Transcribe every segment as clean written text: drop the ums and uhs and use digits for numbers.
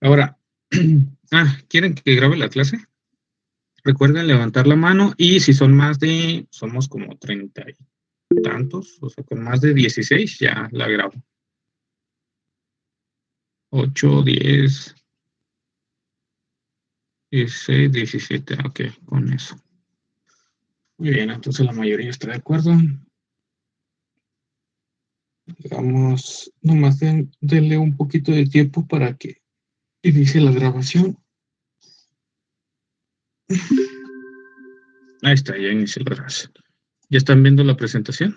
Ahora, ¿quieren que grabe la clase? Recuerden levantar la mano y si son más de, somos como 30 y tantos, o sea, con más de 16 ya la grabo. 8, 10, 16, 17, ok, con eso. Muy bien, entonces la mayoría está de acuerdo. Vamos, nomás denle un poquito de tiempo para que inicie la grabación. Ahí está, ya inició la grabación. ¿Ya están viendo la presentación?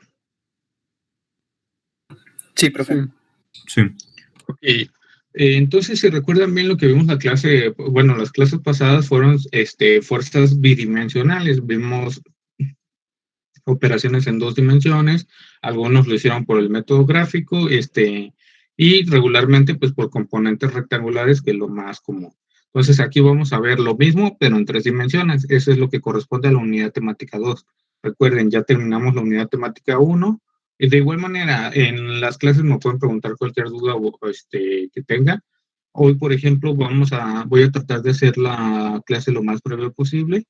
Sí, profe. Sí. Ok. Entonces, si recuerdan bien lo que vimos la clase, bueno, las clases pasadas fueron fuerzas bidimensionales. Vimos operaciones en 2 dimensiones, algunos lo hicieron por el método gráfico, y regularmente pues por componentes rectangulares, que es lo más común. Entonces aquí vamos a ver lo mismo, pero en 3 dimensiones. Eso es lo que corresponde a la unidad temática 2. Recuerden, ya terminamos la unidad temática 1. Y de igual manera, en las clases me pueden preguntar cualquier duda que tengan. Hoy, por ejemplo, voy a tratar de hacer la clase lo más breve posible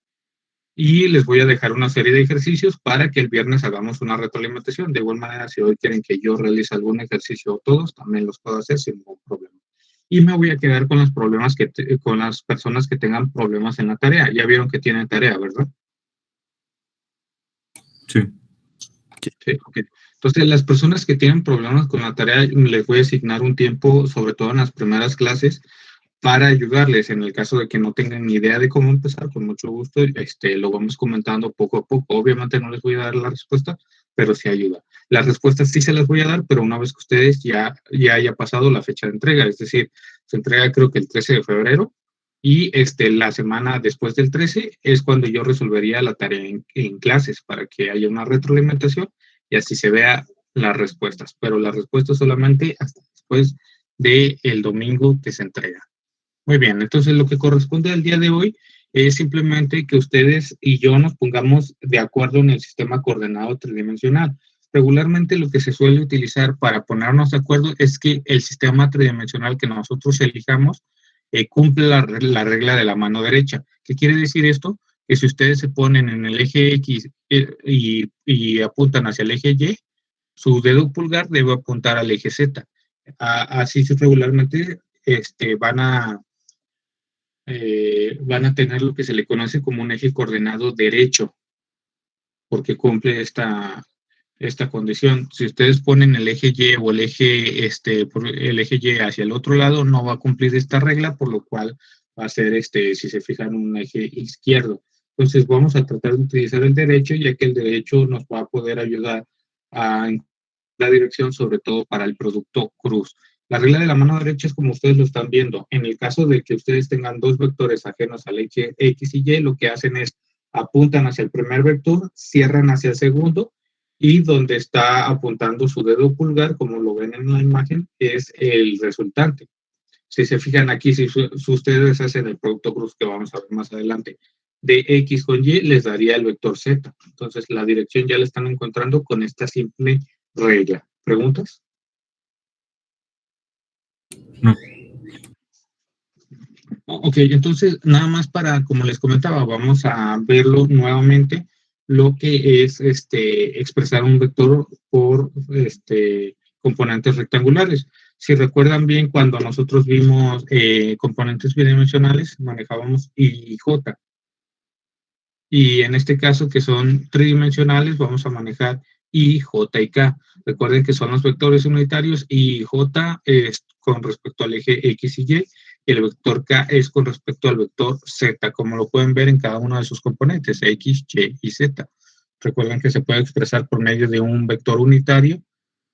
y les voy a dejar una serie de ejercicios para que el viernes hagamos una retroalimentación. De igual manera, si hoy quieren que yo realice algún ejercicio o todos, también los puedo hacer sin ningún problema. Y me voy a quedar con los problemas con las personas que tengan problemas en la tarea. Ya vieron que tienen tarea, ¿verdad? Sí. Sí, ok. Entonces, las personas que tienen problemas con la tarea, les voy a asignar un tiempo, sobre todo en las primeras clases, para ayudarles. En el caso de que no tengan ni idea de cómo empezar, con mucho gusto, lo vamos comentando poco a poco. Obviamente no les voy a dar la respuesta, pero sí ayuda. Las respuestas sí se las voy a dar, pero una vez que ustedes ya haya pasado la fecha de entrega, es decir, se entrega creo que el 13 de febrero, y la semana después del 13 es cuando yo resolvería la tarea en clases, para que haya una retroalimentación y así se vea las respuestas, pero las respuestas solamente hasta después del domingo que se entrega. Muy bien, entonces lo que corresponde al día de hoy es simplemente que ustedes y yo nos pongamos de acuerdo en el sistema coordenado tridimensional. Regularmente lo que se suele utilizar para ponernos de acuerdo es que el sistema tridimensional que nosotros elijamos cumple la regla de la mano derecha. ¿Qué quiere decir esto? Que si ustedes se ponen en el eje X y apuntan hacia el eje Y, su dedo pulgar debe apuntar al eje Z. Así regularmente van a tener lo que se le conoce como un eje coordenado derecho, porque cumple esta condición. Si ustedes ponen el eje Y o el eje Y hacia el otro lado, no va a cumplir esta regla, por lo cual va a ser, si se fijan, un eje izquierdo. Entonces vamos a tratar de utilizar el derecho, ya que el derecho nos va a poder ayudar a la dirección, sobre todo para el producto cruz. La regla de la mano derecha es como ustedes lo están viendo. En el caso de que ustedes tengan dos vectores ajenos al eje X y Y, lo que hacen es apuntan hacia el primer vector, cierran hacia el segundo, y donde está apuntando su dedo pulgar, como lo ven en la imagen, es el resultante. Si se fijan aquí, si ustedes hacen el producto cruz que vamos a ver más adelante, de X con Y, les daría el vector Z. Entonces, la dirección ya la están encontrando con esta simple regla. ¿Preguntas? No. Ok, entonces, nada más para, como les comentaba, vamos a verlo nuevamente, lo que es expresar un vector por componentes rectangulares. Si recuerdan bien, cuando nosotros vimos componentes bidimensionales, manejábamos I y J. Y en este caso, que son tridimensionales, vamos a manejar I, J y K. Recuerden que son los vectores unitarios. I y J es con respecto al eje X y Y, y el vector K es con respecto al vector Z, como lo pueden ver en cada uno de sus componentes, X, Y y Z. Recuerden que se puede expresar por medio de un vector unitario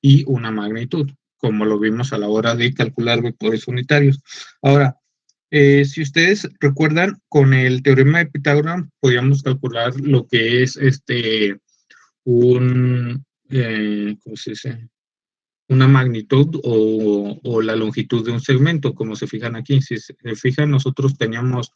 y una magnitud, como lo vimos a la hora de calcular vectores unitarios. Ahora, si ustedes recuerdan, con el teorema de Pitágoras podíamos calcular lo que es ¿cómo se dice? Una magnitud la longitud de un segmento, como se fijan aquí. Si se fijan, nosotros teníamos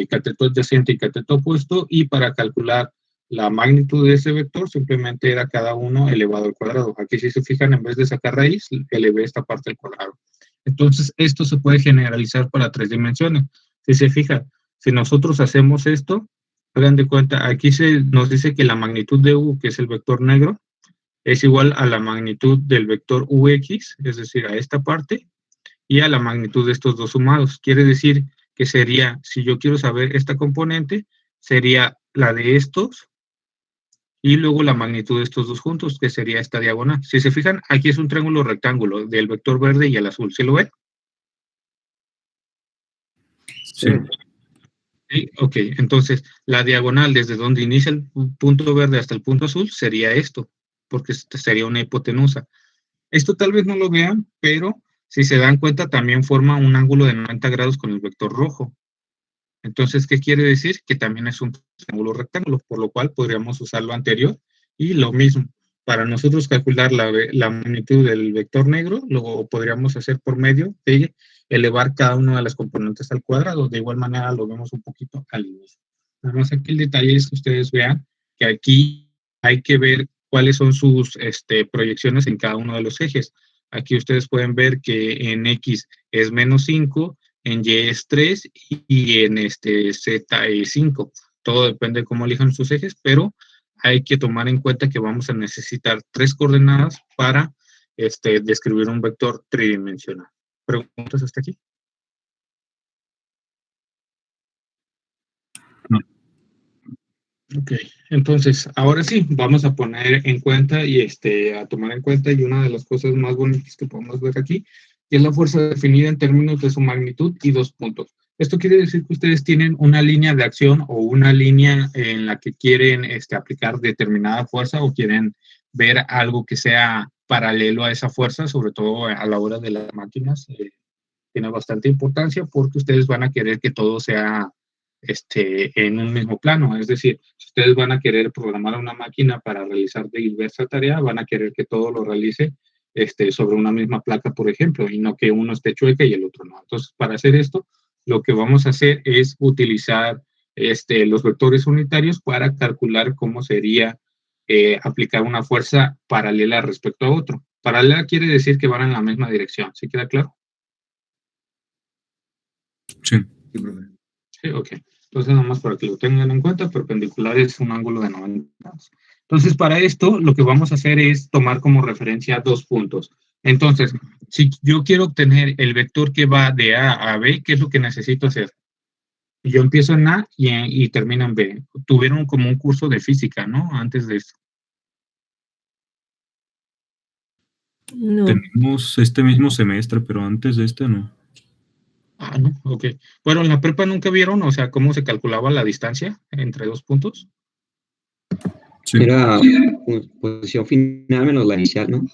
cateto adyacente y cateto opuesto, y para calcular la magnitud de ese vector simplemente era cada uno elevado al cuadrado. Aquí, si se fijan, en vez de sacar raíz, elevé esta parte al cuadrado. Entonces, esto se puede generalizar para 3 dimensiones. Si se fijan, si nosotros hacemos esto, hagan de cuenta, aquí nos dice que la magnitud de U, que es el vector negro, es igual a la magnitud del vector UX, es decir, a esta parte, y a la magnitud de estos dos sumados. Quiere decir que sería, si yo quiero saber esta componente, sería la de estos, y luego la magnitud de estos dos juntos, que sería esta diagonal. Si se fijan, aquí es un triángulo rectángulo del vector verde y el azul. ¿Sí lo ven? Sí. Sí, ok, entonces la diagonal desde donde inicia el punto verde hasta el punto azul sería esto, porque sería una hipotenusa. Esto tal vez no lo vean, pero si se dan cuenta también forma un ángulo de 90 grados con el vector rojo. Entonces, ¿qué quiere decir? Que también es un triángulo rectángulo, por lo cual podríamos usar lo anterior y lo mismo. Para nosotros calcular la magnitud del vector negro, lo podríamos hacer por medio de elevar cada una de las componentes al cuadrado. De igual manera lo vemos un poquito al inicio. Nada más aquí el detalle es que ustedes vean que aquí hay que ver cuáles son sus proyecciones en cada uno de los ejes. Aquí ustedes pueden ver que en X es -5, en Y es 3 y en Z es 5. Todo depende de cómo elijan sus ejes, pero hay que tomar en cuenta que vamos a necesitar 3 coordenadas para describir un vector tridimensional. ¿Preguntas hasta aquí? No. Ok, entonces, ahora sí, vamos a poner en cuenta y a tomar en cuenta, y una de las cosas más bonitas que podemos ver aquí, es la fuerza definida en términos de su magnitud y 2 puntos. Esto quiere decir que ustedes tienen una línea de acción o una línea en la que quieren aplicar determinada fuerza o quieren ver algo que sea paralelo a esa fuerza, sobre todo a la hora de las máquinas. Tiene bastante importancia porque ustedes van a querer que todo sea en un mismo plano. Es decir, si ustedes van a querer programar una máquina para realizar diversa tarea, van a querer que todo lo realice sobre una misma placa, por ejemplo, y no que uno esté chueca y el otro no. Entonces, para hacer esto, lo que vamos a hacer es utilizar los vectores unitarios para calcular cómo sería aplicar una fuerza paralela respecto a otro. Paralela quiere decir que van en la misma dirección. ¿Sí queda claro? Sí. Sí, ok. Entonces, nada más para que lo tengan en cuenta, perpendicular es un ángulo de 90 grados. Entonces, para esto, lo que vamos a hacer es tomar como referencia 2 puntos. Entonces, si yo quiero obtener el vector que va de A a B, ¿qué es lo que necesito hacer? Yo empiezo en A y termino en B. Tuvieron como un curso de física, ¿no? Antes de esto. No, Tenemos este mismo semestre, pero antes de este no. Ah, no, ok. Bueno, en la prepa nunca vieron, o sea, cómo se calculaba la distancia entre 2 puntos. Sí. Era posición final menos la inicial, ¿no?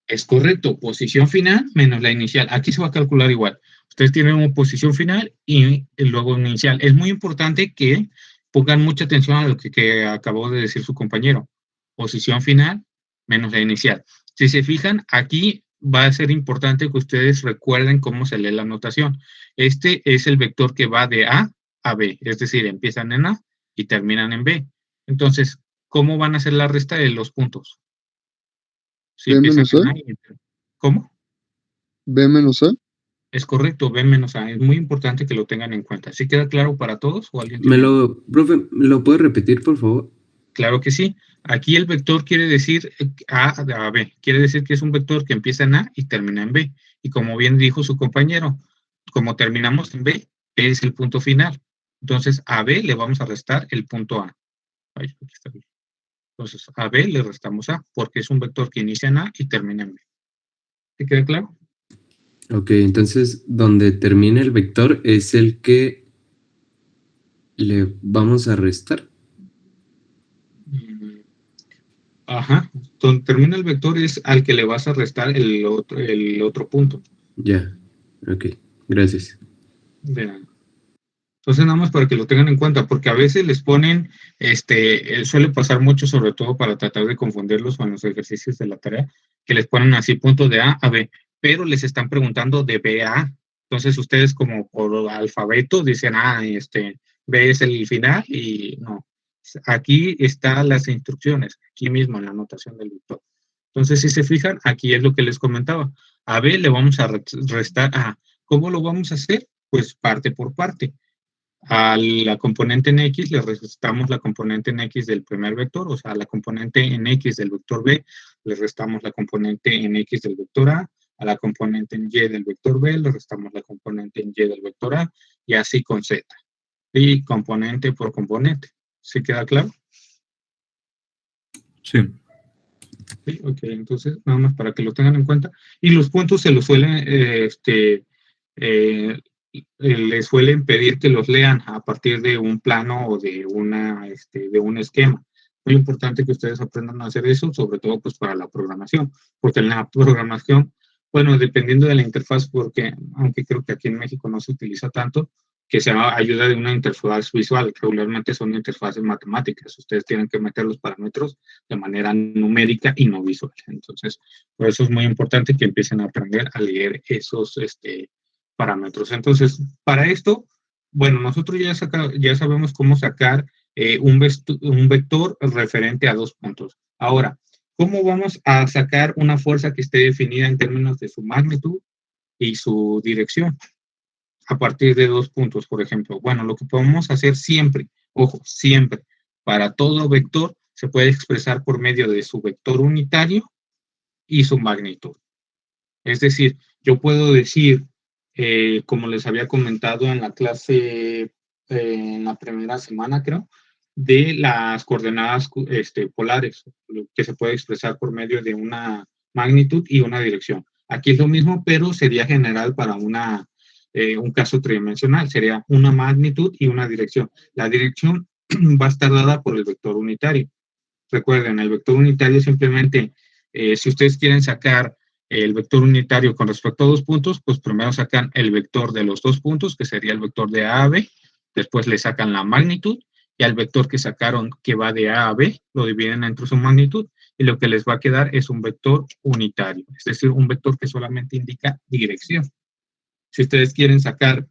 Es correcto, posición final menos la inicial. Aquí se va a calcular igual. Ustedes tienen una posición final y luego una inicial. Es muy importante que pongan mucha atención a lo que acabó de decir su compañero. Posición final menos la inicial. Si se fijan, aquí va a ser importante que ustedes recuerden cómo se lee la notación. Este es el vector que va de A a B, es decir, empiezan en A y terminan en B. Entonces, ¿cómo van a hacer la resta de los puntos? Si B empiezan menos A, en A ¿cómo? B menos A. Es correcto, B menos A. Es muy importante que lo tengan en cuenta. ¿Sí queda claro para todos o alguien me tiene? profe, ¿me lo puede repetir, por favor? Claro que sí. Aquí el vector quiere decir A a B. Quiere decir que es un vector que empieza en A y termina en B. Y como bien dijo su compañero, como terminamos en B, B es el punto final. Entonces, a B le vamos a restar el punto A. Ay, aquí está bien. Entonces, a B le restamos A, porque es un vector que inicia en A y termina en B. ¿Sí queda claro? Ok, entonces donde termina el vector es el que le vamos a restar. Mm, Ajá. Donde termina el vector es al que le vas a restar el otro punto. Ya, ok, gracias. Vean. Entonces, nada más para que lo tengan en cuenta, porque a veces les ponen, suele pasar mucho, sobre todo para tratar de confundirlos con los ejercicios de la tarea, que les ponen así puntos de A a B, pero les están preguntando de B a A. Entonces, ustedes como por alfabeto dicen, B es el final y no. Aquí están las instrucciones, aquí mismo en la anotación del vector. Entonces, si se fijan, aquí es lo que les comentaba. A B le vamos a restar A. ¿Cómo lo vamos a hacer? Pues parte por parte. A la componente en X le restamos la componente en X del primer vector, o sea, a la componente en X del vector B le restamos la componente en X del vector A la componente en Y del vector B le restamos la componente en Y del vector A, y así con Z. Y componente por componente. ¿Sí queda claro? Sí. Sí, ok, entonces nada más para que lo tengan en cuenta. Y los puntos se los suelen, les suelen pedir que los lean a partir de un plano o de un esquema. Muy importante que ustedes aprendan a hacer eso, sobre todo pues para la programación, porque en la programación, bueno, dependiendo de la interfaz, porque aunque creo que aquí en México no se utiliza tanto, que se ayuda de una interfaz visual, regularmente son interfaces matemáticas, ustedes tienen que meter los parámetros de manera numérica y no visual. Entonces, por eso es muy importante que empiecen a aprender a leer esos parámetros. Entonces, para esto, bueno, nosotros ya sabemos cómo sacar un vector referente a 2 puntos. Ahora, ¿cómo vamos a sacar una fuerza que esté definida en términos de su magnitud y su dirección? A partir de 2 puntos, por ejemplo. Bueno, lo que podemos hacer siempre, ojo, siempre, para todo vector, se puede expresar por medio de su vector unitario y su magnitud. Es decir, yo puedo decir, como les había comentado en la clase, en la primera semana, creo, de las coordenadas polares, que se puede expresar por medio de una magnitud y una dirección. Aquí es lo mismo, pero sería general para un caso tridimensional. Sería una magnitud y una dirección. La dirección va a estar dada por el vector unitario. Recuerden, el vector unitario simplemente, si ustedes quieren sacar el vector unitario con respecto a 2 puntos, pues primero sacan el vector de los 2 puntos, que sería el vector de A a B, después le sacan la magnitud, y al vector que sacaron que va de A a B, lo dividen entre su magnitud, y lo que les va a quedar es un vector unitario, es decir, un vector que solamente indica dirección. Si ustedes quieren sacar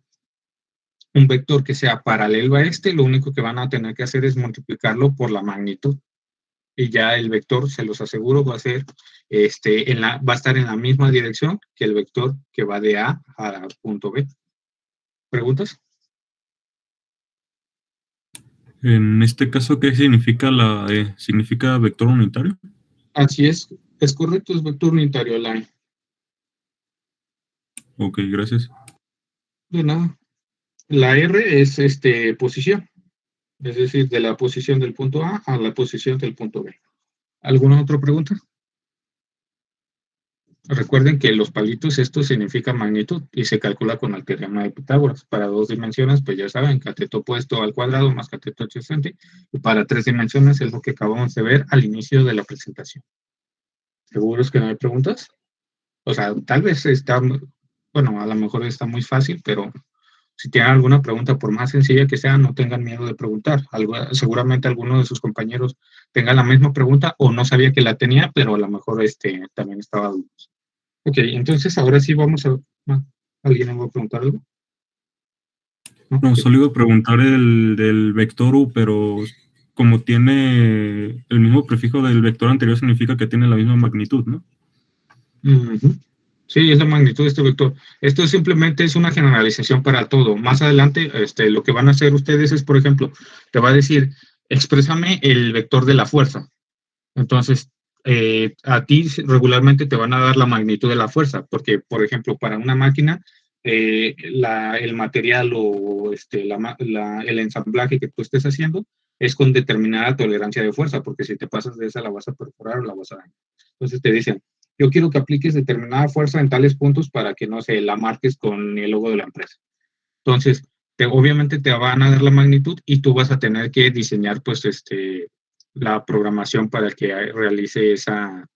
un vector que sea paralelo a este, lo único que van a tener que hacer es multiplicarlo por la magnitud. Y ya el vector, se los aseguro, va a ser, va a estar en la misma dirección que el vector que va de A a punto B. ¿Preguntas? En este caso, ¿qué significa la E? ¿Significa vector unitario? Así es correcto, es vector unitario la E. Ok, gracias. De nada. La R es posición, es decir, de la posición del punto A a la posición del punto B. ¿Alguna otra pregunta? Recuerden que los palitos, esto significa magnitud y se calcula con el teorema de Pitágoras. Para 2 dimensiones, pues ya saben, cateto opuesto al cuadrado más cateto adyacente. Y para 3 dimensiones es lo que acabamos de ver al inicio de la presentación. ¿Seguros que no hay preguntas? O sea, tal vez bueno, a lo mejor está muy fácil, pero si tienen alguna pregunta, por más sencilla que sea, no tengan miedo de preguntar. Seguramente alguno de sus compañeros tenga la misma pregunta o no sabía que la tenía, pero a lo mejor también estaba dudoso. Ok, entonces ahora sí vamos a... ¿Alguien me va a preguntar algo? ¿No? No, Ok. solo iba a preguntar el del vector U, pero como tiene el mismo prefijo del vector anterior, significa que tiene la misma magnitud, ¿no? Ujú. Sí, es la magnitud de este vector. Esto simplemente es una generalización para todo. Más adelante, lo que van a hacer ustedes es, por ejemplo, te va a decir, exprésame el vector de la fuerza. Entonces, a ti regularmente te van a dar la magnitud de la fuerza, porque, por ejemplo, para una máquina, el material o el ensamblaje que tú estés haciendo es con determinada tolerancia de fuerza, porque si te pasas de esa la vas a perforar o la vas a dañar. Entonces te dicen, yo quiero que apliques determinada fuerza en tales puntos para que, no sé, la marques con el logo de la empresa. Entonces, obviamente te van a dar la magnitud y tú vas a tener que diseñar, pues, la programación para que realice esa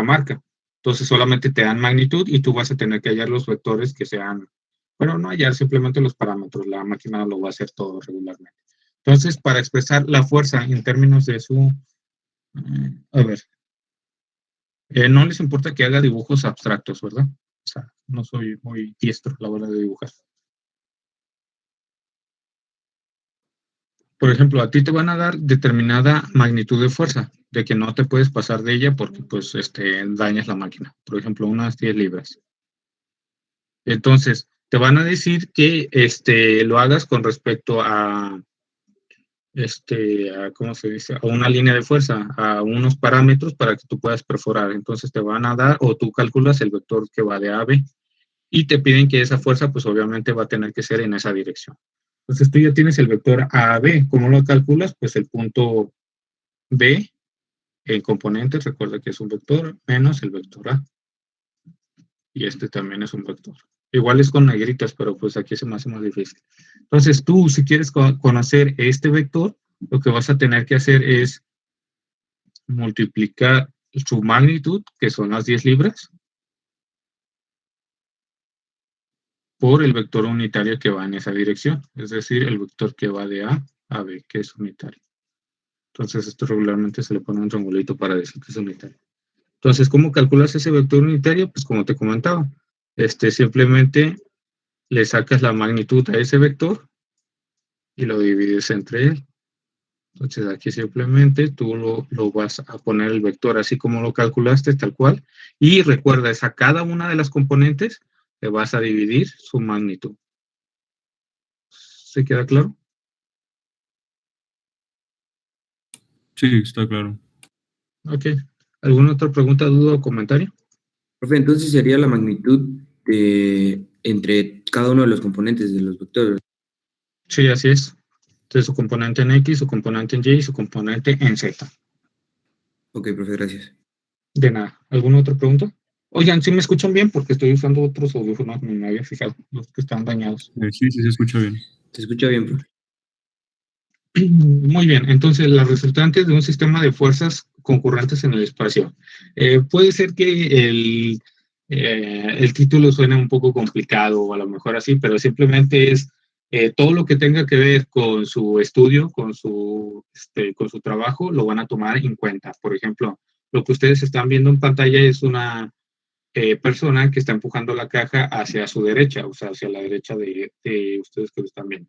marca. Entonces, solamente te dan magnitud y tú vas a tener que hallar los vectores que sean, bueno, no hallar simplemente los parámetros, la máquina lo va a hacer todo regularmente. Entonces, para expresar la fuerza en términos de a ver, no les importa que haga dibujos abstractos, ¿verdad? O sea, no soy muy diestro a la hora de dibujar. Por ejemplo, a ti te van a dar determinada magnitud de fuerza, de que no te puedes pasar de ella porque pues dañas la máquina. Por ejemplo, unas 10 libras. Entonces, te van a decir que lo hagas con respecto ¿cómo se dice? A una línea de fuerza, a unos parámetros para que tú puedas perforar. Entonces te van a dar, o tú calculas el vector que va de A a B, y te piden que esa fuerza, pues obviamente va a tener que ser en esa dirección. Entonces tú ya tienes el vector A a B. ¿Cómo lo calculas? Pues el punto B en componentes, recuerda que es un vector, menos el vector A. Y este también es un vector. Igual es con negritas, pero pues aquí se me hace más difícil. Entonces tú, si quieres conocer este vector, lo que vas a tener que hacer es multiplicar su magnitud, que son las 10 libras, por el vector unitario que va en esa dirección, es decir, el vector que va de A a B, que es unitario. Entonces, esto regularmente se le pone un triangulito para decir que es unitario. Entonces, ¿cómo calculas ese vector unitario? Pues como te comentaba, simplemente le sacas la magnitud a ese vector y lo divides entre él. Entonces, aquí simplemente tú lo vas a poner el vector así como lo calculaste, tal cual. Y recuerda, a cada una de las componentes le vas a dividir su magnitud. ¿Se queda claro? Sí, está claro. Ok. ¿Alguna otra pregunta, duda o comentario? Profe, entonces sería la magnitud entre cada uno de los componentes de los vectores. Sí, así es. Entonces, su componente en X, su componente en Y y su componente en Z. Ok, profe, gracias. De nada. ¿Alguna otra pregunta? Oigan, ¿sí me escuchan bien? Porque estoy usando otros audífonos, no me había fijado, los que están dañados. Sí, sí, se escucha bien. Se escucha bien, profe. Muy bien, entonces las resultantes de un sistema de fuerzas concurrentes en el espacio. Puede ser que el título suene un poco complicado o a lo mejor así, pero simplemente es todo lo que tenga que ver con su estudio, con su trabajo, lo van a tomar en cuenta. Por ejemplo, lo que ustedes están viendo en pantalla es una persona que está empujando la caja hacia su derecha, o sea, hacia la derecha de ustedes que lo están viendo.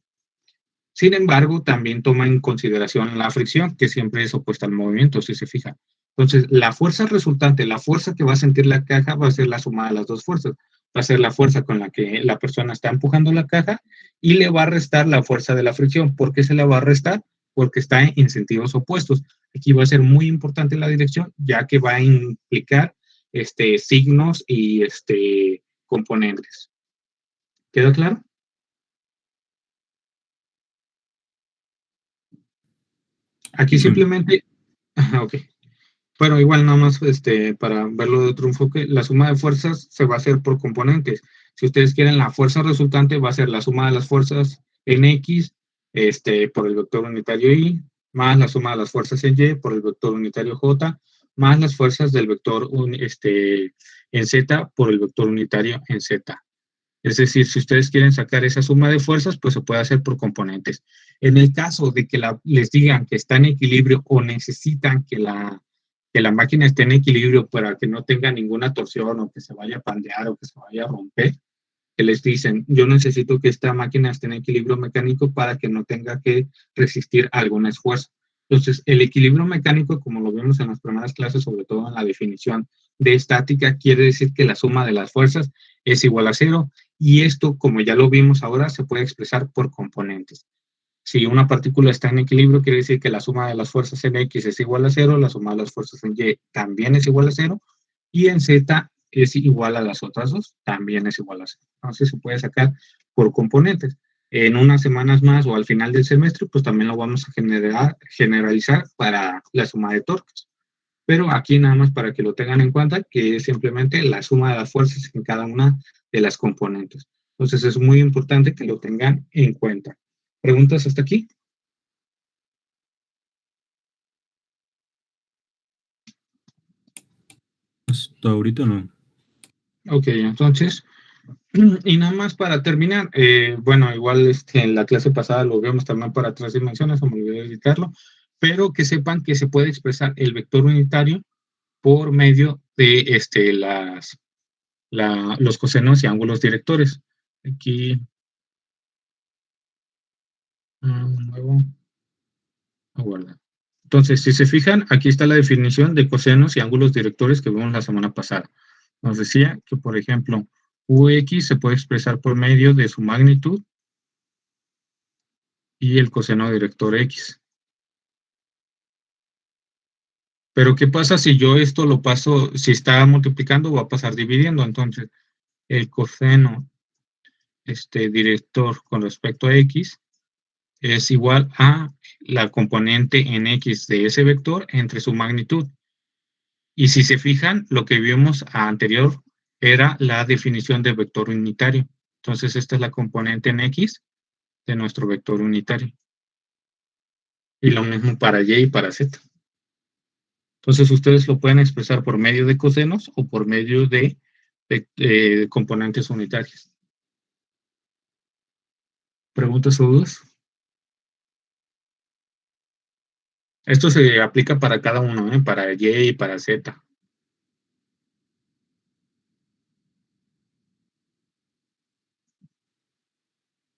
Sin embargo, también toma en consideración la fricción, que siempre es opuesta al movimiento, si se fijan. Entonces, la fuerza resultante, la fuerza que va a sentir la caja, va a ser la suma de las dos fuerzas. Va a ser la fuerza con la que la persona está empujando la caja y le va a restar la fuerza de la fricción. ¿Por qué se la va a restar? Porque está en sentidos opuestos. Aquí va a ser muy importante la dirección, ya que va a implicar signos y componentes. ¿Queda claro? Aquí Sí. simplemente, ok. Bueno, igual nada más para verlo de otro enfoque, la suma de fuerzas se va a hacer por componentes. Si ustedes quieren, la fuerza resultante va a ser la suma de las fuerzas en X por el vector unitario Y, más la suma de las fuerzas en Y por el vector unitario J, más las fuerzas del vector en Z por el vector unitario en Z. Es decir, si ustedes quieren sacar esa suma de fuerzas, pues se puede hacer por componentes. En el caso de que les digan que está en equilibrio o necesitan que la máquina esté en equilibrio para que no tenga ninguna torsión o que se vaya a pandear o que se vaya a romper, que les dicen, yo necesito que esta máquina esté en equilibrio mecánico para que no tenga que resistir algún esfuerzo. Entonces, el equilibrio mecánico, como lo vimos en las primeras clases, sobre todo en la definición de estática, quiere decir que la suma de las fuerzas es igual a cero, y esto, como ya lo vimos ahora, se puede expresar por componentes. Si una partícula está en equilibrio, quiere decir que la suma de las fuerzas en X es igual a cero, la suma de las fuerzas en Y también es igual a cero, y en Z es igual a las otras dos, también es igual a cero. Entonces se puede sacar por componentes. En unas semanas más o al final del semestre, pues también lo vamos a generalizar para la suma de torques. Pero aquí nada más para que lo tengan en cuenta, que es simplemente la suma de las fuerzas en cada una de las componentes. Entonces es muy importante que lo tengan en cuenta. ¿Preguntas hasta aquí? Hasta ahorita no. Ok, entonces, y nada más para terminar, bueno, igual en la clase pasada lo vemos también para 3 dimensiones, me olvidé de editarlo, pero que sepan que se puede expresar el vector unitario por medio de los cosenos y ángulos directores. Aquí, nuevo. a guardar. Entonces, si se fijan, aquí está la definición de cosenos y ángulos directores que vimos la semana pasada. Nos decía que, por ejemplo, UX se puede expresar por medio de su magnitud y el coseno director X. Pero, ¿qué pasa si yo esto lo paso, si está multiplicando, va a pasar dividiendo? Entonces, el coseno director con respecto a X es igual a la componente en X de ese vector entre su magnitud. Y si se fijan, lo que vimos anterior era la definición de vector unitario. Entonces, esta es la componente en X de nuestro vector unitario. Y lo mismo para Y y para Z. Entonces, ustedes lo pueden expresar por medio de cosenos o por medio de componentes unitarias. ¿Preguntas o dudas? Esto se aplica para cada uno, para Y y para Z.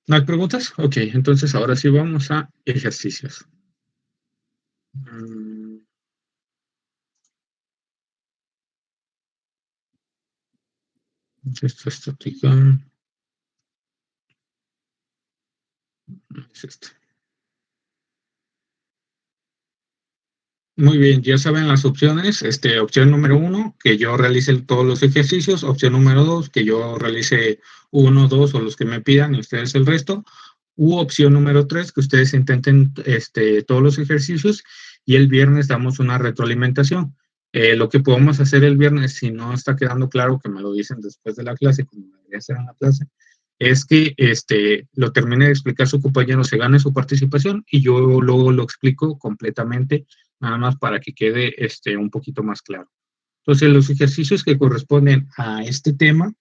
¿No hay preguntas? Ok, entonces ahora sí vamos a ejercicios. Esto es estática. Es esto. Muy bien, ya saben las opciones. Opción número 1, que yo realice todos los ejercicios. Opción número 2, que yo realice 1, 2 o los que me pidan y ustedes el resto. U opción número 3, que ustedes intenten todos los ejercicios y el viernes damos una retroalimentación. Lo que podemos hacer el viernes, si no está quedando claro, que me lo dicen después de la clase, como debería ser en la clase, es que lo termine de explicar su compañero, se gane su participación y yo luego lo explico completamente, nada más para que quede un poquito más claro. Entonces, los ejercicios que corresponden a este tema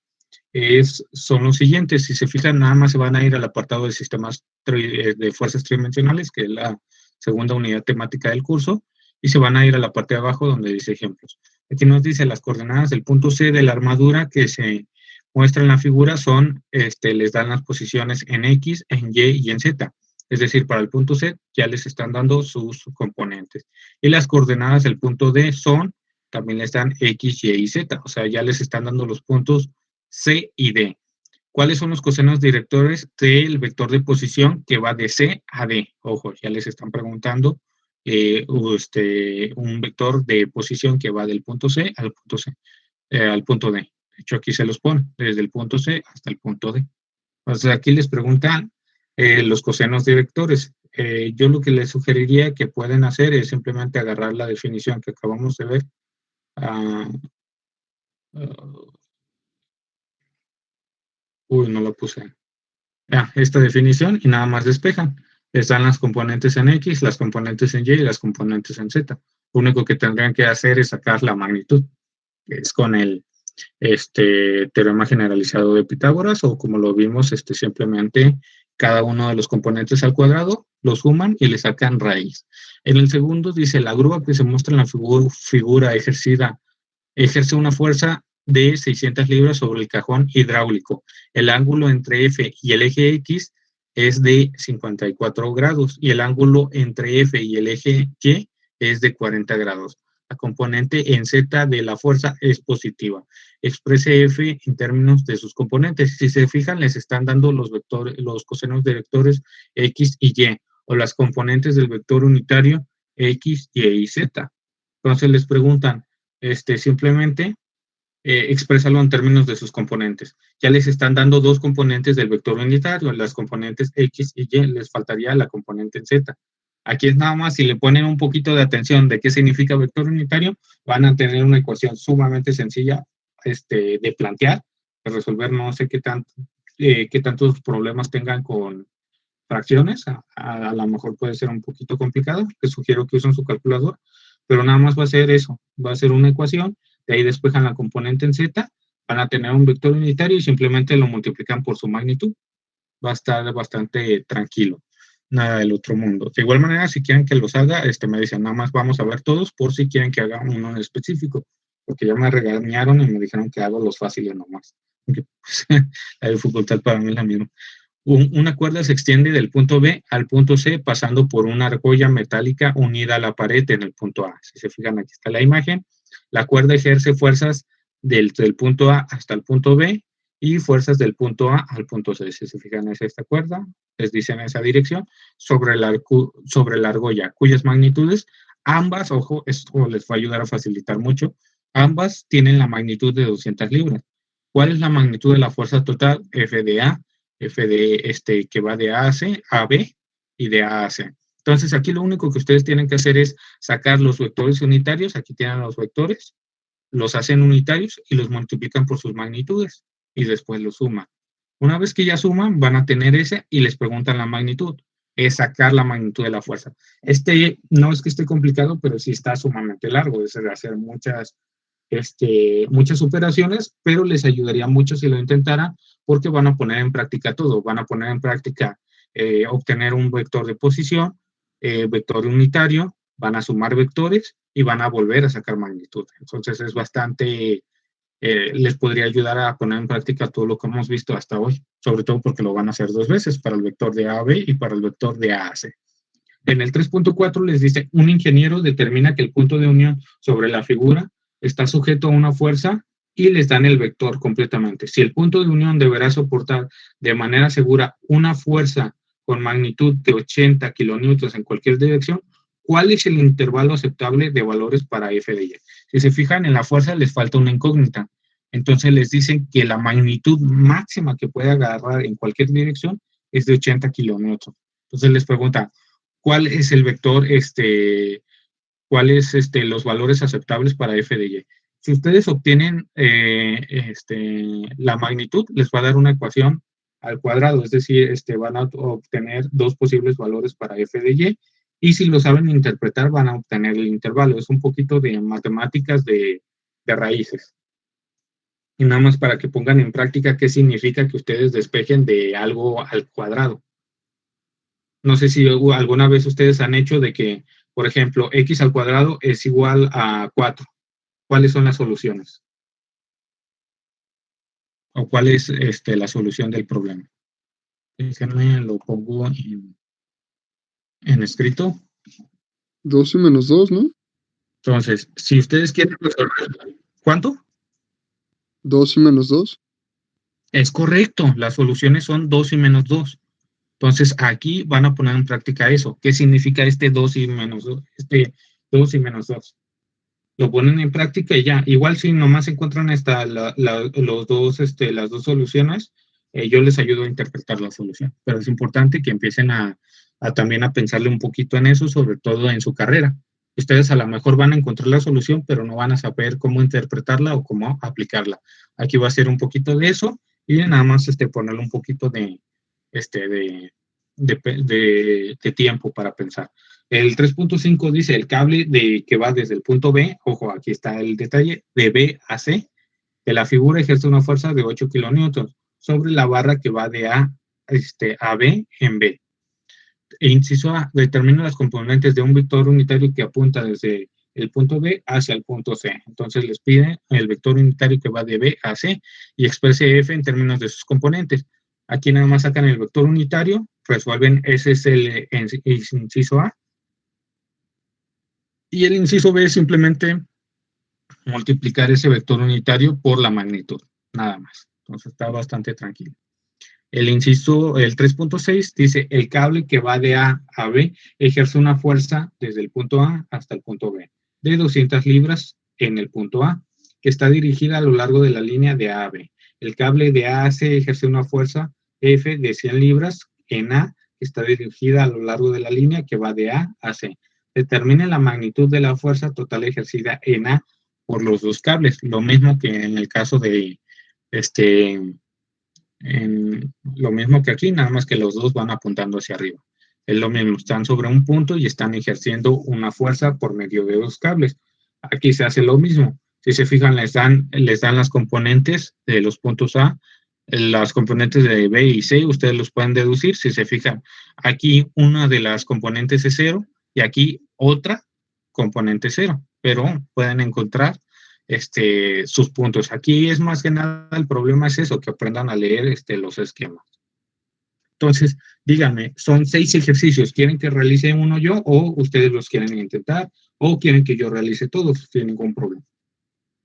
son los siguientes. Si se fijan, nada más se van a ir al apartado de sistemas de fuerzas tridimensionales, que es la segunda unidad temática del curso, y se van a ir a la parte de abajo donde dice ejemplos. Aquí nos dice las coordenadas del punto C de la armadura que se muestra en la figura son, les dan las posiciones en X, en Y y en Z. Es decir, para el punto C ya les están dando sus componentes. Y las coordenadas del punto D son, también les dan X, Y y Z. O sea, ya les están dando los puntos C y D. ¿Cuáles son los cosenos directores del vector de posición que va de C a D? Ojo, ya les están preguntando un vector de posición que va del punto C al punto C, al punto D. De hecho, aquí se los pone, desde el punto C hasta el punto D. Entonces, aquí les preguntan los cosenos directores. Yo lo que les sugeriría que pueden hacer es simplemente agarrar la definición que acabamos de ver. No lo puse. Esta definición y nada más despejan. Les dan las componentes en X, las componentes en Y y las componentes en Z. Lo único que tendrían que hacer es sacar la magnitud, que es con el teorema generalizado de Pitágoras, o como lo vimos, simplemente cada uno de los componentes al cuadrado, lo suman y le sacan raíz. En el segundo dice, la grúa que se muestra en la figura ejerce una fuerza de 600 libras sobre el cajón hidráulico. El ángulo entre F y el eje X es de 54 grados y el ángulo entre F y el eje Y es de 40 grados. La componente en Z de la fuerza es positiva. Exprese F en términos de sus componentes. Si se fijan, les están dando los cosenos directores X y Y, o las componentes del vector unitario X, Y y Z. Entonces les preguntan, simplemente exprésalo en términos de sus componentes. Ya les están dando dos componentes del vector unitario, las componentes X y Y, les faltaría la componente en Z. Aquí es nada más, si le ponen un poquito de atención de qué significa vector unitario, van a tener una ecuación sumamente sencilla de plantear, de resolver. No sé qué tantos problemas tengan con fracciones, a lo mejor puede ser un poquito complicado, les sugiero que usen su calculador, pero nada más va a ser eso, va a ser una ecuación, de ahí despejan la componente en Z, van a tener un vector unitario y simplemente lo multiplican por su magnitud. Va a estar bastante tranquilo, nada del otro mundo. De igual manera, si quieren que los haga, me dicen, nada más vamos a ver todos por si quieren que haga uno en específico, porque ya me regañaron y me dijeron que hago los fáciles nomás. Porque, pues, la dificultad para mí es la misma. Una cuerda se extiende del punto B al punto C pasando por una argolla metálica unida a la pared en el punto A. Si se fijan, aquí está la imagen. La cuerda ejerce fuerzas del punto A hasta el punto B y fuerzas del punto A al punto C. Si se fijan, es esta cuerda, les dice en esa dirección, sobre la argolla, cuyas magnitudes, ambas, ojo, esto les va a ayudar a facilitar mucho, ambas tienen la magnitud de 200 libras. ¿Cuál es la magnitud de la fuerza total? F de A, F de que va de A a C, a B y de A a C. Entonces, aquí lo único que ustedes tienen que hacer es sacar los vectores unitarios, aquí tienen los vectores, los hacen unitarios y los multiplican por sus magnitudes y después los suman. Una vez que ya suman, van a tener ese y les preguntan la magnitud. Es sacar la magnitud de la fuerza. No es que esté complicado, pero sí está sumamente largo. Es de hacer muchas operaciones, pero les ayudaría mucho si lo intentaran, porque van a poner en práctica todo. Van a poner en práctica obtener un vector de posición, vector unitario, van a sumar vectores y van a volver a sacar magnitud. Entonces es bastante, les podría ayudar a poner en práctica todo lo que hemos visto hasta hoy, sobre todo porque lo van a hacer 2 veces, para el vector de A a B y para el vector de A a C. En el 3.4 les dice, un ingeniero determina que el punto de unión sobre la figura está sujeto a una fuerza y les dan el vector completamente. Si el punto de unión deberá soportar de manera segura una fuerza con magnitud de 80 kilonewtons en cualquier dirección, ¿cuál es el intervalo aceptable de valores para F de Y? Si se fijan, en la fuerza les falta una incógnita. Entonces les dicen que la magnitud máxima que puede agarrar en cualquier dirección es de 80 kilonewtons. Entonces les pregunta, ¿cuál es el vector, cuáles los valores aceptables para F de Y? Si ustedes obtienen la magnitud, les va a dar una ecuación al cuadrado, es decir, van a obtener 2 posibles valores para F de Y, y si lo saben interpretar, van a obtener el intervalo. Es un poquito de matemáticas de raíces. Y nada más para que pongan en práctica qué significa que ustedes despejen de algo al cuadrado. No sé si alguna vez ustedes han hecho de que, por ejemplo, x al cuadrado es igual a 4. ¿Cuáles son las soluciones? ¿O cuál es la solución del problema? Déjenme, lo pongo en escrito. 12 menos 2, ¿no? Entonces, si ustedes quieren resolver, ¿cuánto? 12 menos 2. Es correcto, las soluciones son 2 y menos 2. Entonces, aquí van a poner en práctica eso. ¿Qué significa 2 y menos 2? 2 y menos 2. Lo ponen en práctica y ya. Igual si nomás encuentran las dos soluciones, yo les ayudo a interpretar la solución. Pero es importante que empiecen a también a pensarle un poquito en eso, sobre todo en su carrera. Ustedes a lo mejor van a encontrar la solución, pero no van a saber cómo interpretarla o cómo aplicarla. Aquí va a ser un poquito de eso y nada más ponerle un poquito de tiempo para pensar. El 3.5 dice el cable que va desde el punto B, ojo, aquí está el detalle, de B a C, que la figura ejerce una fuerza de 8 kilonewtons sobre la barra que va de A a B en B. E inciso A, determina las componentes de un vector unitario que apunta desde el punto B hacia el punto C. Entonces les pide el vector unitario que va de B a C y exprese F en términos de sus componentes. Aquí nada más sacan el vector unitario, resuelven, ese es el inciso A. Y el inciso B es simplemente multiplicar ese vector unitario por la magnitud, nada más. Entonces está bastante tranquilo. El 3.6 dice, el cable que va de A a B ejerce una fuerza desde el punto A hasta el punto B, de 200 libras en el punto A, que está dirigida a lo largo de la línea de A a B. El cable de A a C ejerce una fuerza F de 100 libras en A, que está dirigida a lo largo de la línea que va de A a C. Determine la magnitud de la fuerza total ejercida en A por los 2 cables, lo mismo que en el caso de lo mismo que aquí, nada más que los dos van apuntando hacia arriba. Es lo mismo, están sobre un punto y están ejerciendo una fuerza por medio de 2 cables. Aquí se hace lo mismo. Si se fijan, les dan las componentes de los puntos A, las componentes de B y C, ustedes los pueden deducir. Si se fijan, aquí una de las componentes es 0 y aquí otra componente 0, pero pueden encontrar sus puntos. Aquí es más que nada, el problema es eso, que aprendan a leer los esquemas. Entonces, díganme, son 6 ejercicios. ¿Quieren que realice uno yo o ustedes los quieren intentar o quieren que yo realice todos sin ningún problema?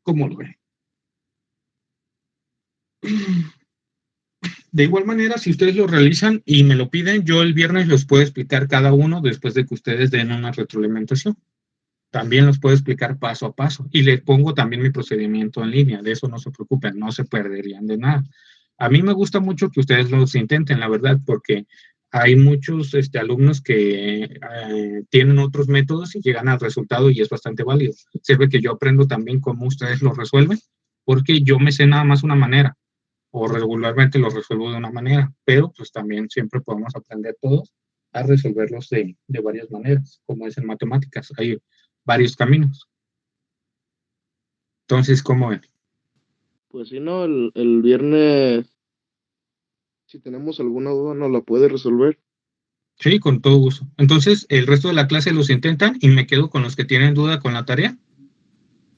¿Cómo lo ven? De igual manera, si ustedes lo realizan y me lo piden, yo el viernes los puedo explicar cada uno después de que ustedes den una retroalimentación. También los puedo explicar paso a paso y les pongo también mi procedimiento en línea. De eso no se preocupen, no se perderían de nada. A mí me gusta mucho que ustedes los intenten, la verdad, porque hay muchos alumnos que tienen otros métodos y llegan al resultado y es bastante válido. Sirve que yo aprendo también cómo ustedes lo resuelven, porque yo me sé nada más una manera o regularmente los resuelvo de una manera, pero pues también siempre podemos aprender todos a resolverlos de varias maneras, como es en matemáticas. Hay varios caminos. Entonces, ¿cómo ven? Pues sí, no, el viernes, si tenemos alguna duda, nos la puede resolver. Sí, con todo gusto. Entonces, el resto de la clase los intentan y me quedo con los que tienen duda con la tarea.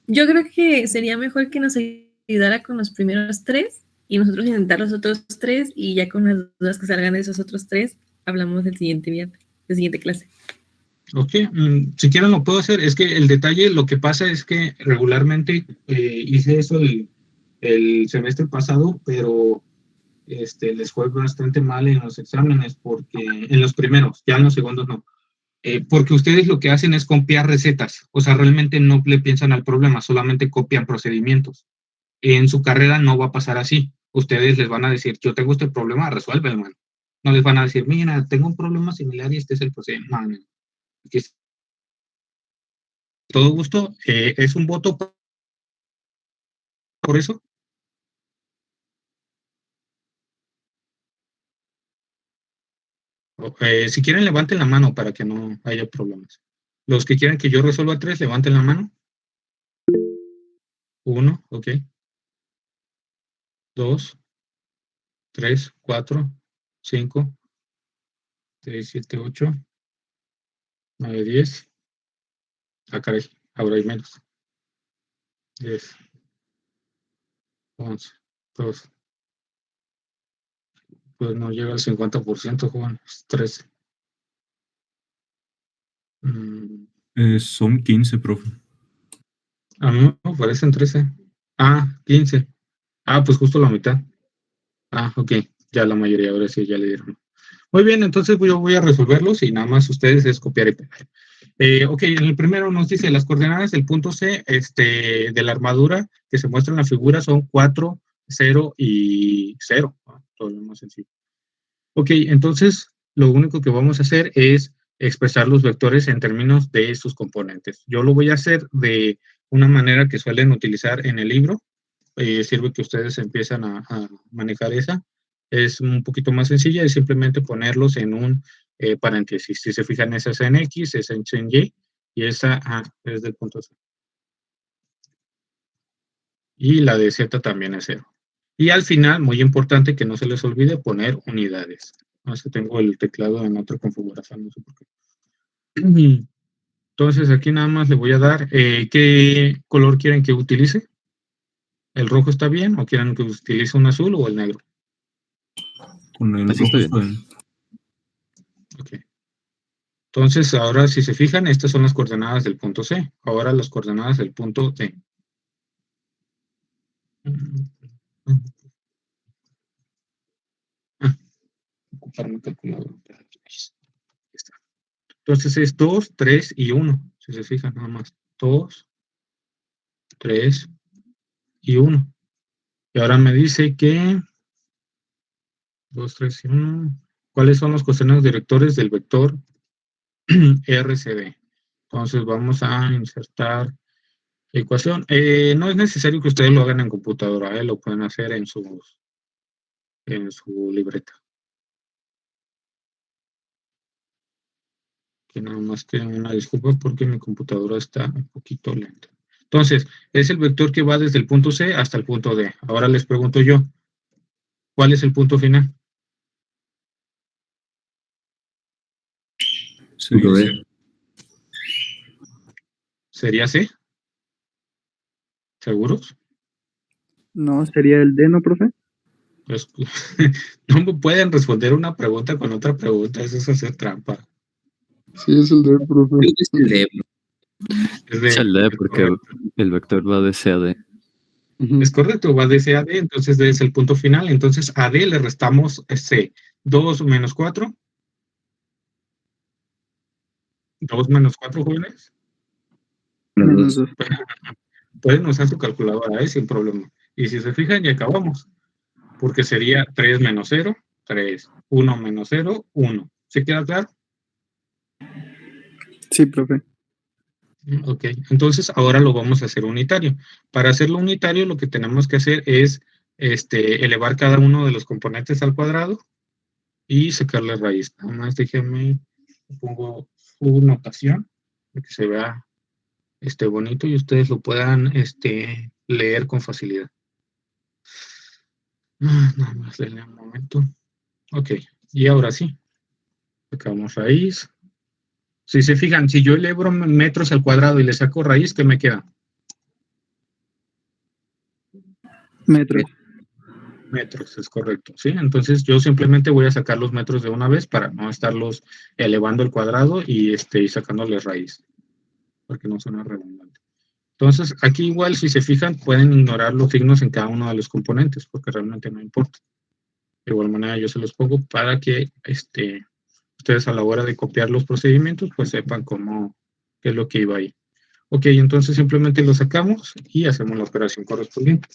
Yo creo que sería mejor que nos ayudara con los primeros 3 y nosotros intentar los otros 3 y ya con las dudas que salgan de esos otros 3 hablamos el siguiente viernes, la siguiente clase. Ok, si quieren lo puedo hacer. Es que el detalle, lo que pasa es que regularmente hice eso el semestre pasado, pero les fue bastante mal en los exámenes, porque en los primeros, ya en los segundos no. Porque ustedes lo que hacen es copiar recetas, o sea, realmente no le piensan al problema, solamente copian procedimientos. En su carrera no va a pasar así. Ustedes les van a decir, yo tengo este problema, resuélvelo, man. No les van a decir, mira, tengo un problema similar y este es el procedimiento. No, no. Aquí es todo gusto, es un voto por eso. Si quieren, levanten la mano para que no haya problemas. Los que quieran que yo resuelva 3, levanten la mano. 1, ok. 2, 3, 4, 5, 6, 7, 8, 9, 10. Ah, caray, ahora hay menos. 10, 11, 12. Pues no llega al 50%, joven. Es 13. Son 15, profe. A mí me parecen 13. Ah, 15. Ah, pues justo la mitad. Ah, ok. Ya la mayoría, ahora sí, ya le dieron. Muy bien, entonces yo voy a resolverlos y nada más ustedes es copiar y pegar. Ok, en el primero nos dice las coordenadas del punto C de la armadura que se muestra en la figura son 4, 0 y 0. Todo lo más sencillo. Ok, entonces lo único que vamos a hacer es expresar los vectores en términos de sus componentes. Yo lo voy a hacer de una manera que suelen utilizar en el libro. Sirve que ustedes empiezan a manejar esa. Es un poquito más sencilla, es simplemente ponerlos en un paréntesis. Si se fijan, esa es en X, esa es en Y, y esa es del punto C. Y la de Z también es 0. Y al final, muy importante que no se les olvide poner unidades. No sé, tengo el teclado en otra configuración, no sé por qué. Entonces aquí nada más le voy a dar, ¿qué color quieren que utilice? ¿El rojo está bien o quieren que utilice un azul o el negro? Con el Así está rojo bien. está bien. Ok. Entonces, ahora si se fijan, estas son las coordenadas del punto C. Ahora las coordenadas del punto D. Ocupar mi calculadora. Entonces es 2, 3 y 1. Si se fijan, nada más. 2, 3 y 1. Y ahora me dice que 2, 3 y 1. ¿Cuáles son los cosenodos directores del vector RCD? Entonces vamos a insertar ecuación. No es necesario que ustedes lo hagan en computadora, lo pueden hacer en su libreta. Que nada más que una disculpa porque mi computadora está un poquito lenta. Entonces, es el vector que va desde el punto C hasta el punto D. Ahora les pregunto yo, ¿cuál es el punto final? Punto D. ¿Sería C? ¿Seguros? No, sería el D, ¿no, profe? Pues, no me pueden responder una pregunta con otra pregunta, eso es hacer trampa. Sí, es el D, profe. Creo que es el D. Es el D porque correcto. el vector va de C a D. Ujú. Es correcto, va de C a D, entonces D es el punto final. Entonces a D le restamos C. 2 menos 4. 2 menos 4, jóvenes. Menos dos. Pueden usar su calculadora, sin problema. Y si se fijan, ya acabamos. Porque sería 3 menos 0, 3. 1 menos 0, 1. ¿Se queda claro? Sí, profe. Ok, entonces ahora lo vamos a hacer unitario. Para hacerlo unitario, lo que tenemos que hacer es elevar cada uno de los componentes al cuadrado y sacarle raíz. Nada más déjenme, pongo su notación para que se vea bonito y ustedes lo puedan leer con facilidad. Nada más denle un momento. Ok, y ahora sí, sacamos raíz. Si se fijan, si yo elevo metros al cuadrado y le saco raíz, ¿qué me queda? Metros. Metros, es correcto, ¿sí? Entonces yo simplemente voy a sacar los metros de una vez para no estarlos elevando al cuadrado y sacándoles raíz, porque no suena redundante. Entonces, aquí igual, si se fijan, pueden ignorar los signos en cada uno de los componentes, porque realmente no importa. De igual manera, yo se los pongo para que ustedes a la hora de copiar los procedimientos, pues sepan qué es lo que iba ahí. Ok, entonces simplemente lo sacamos y hacemos la operación correspondiente.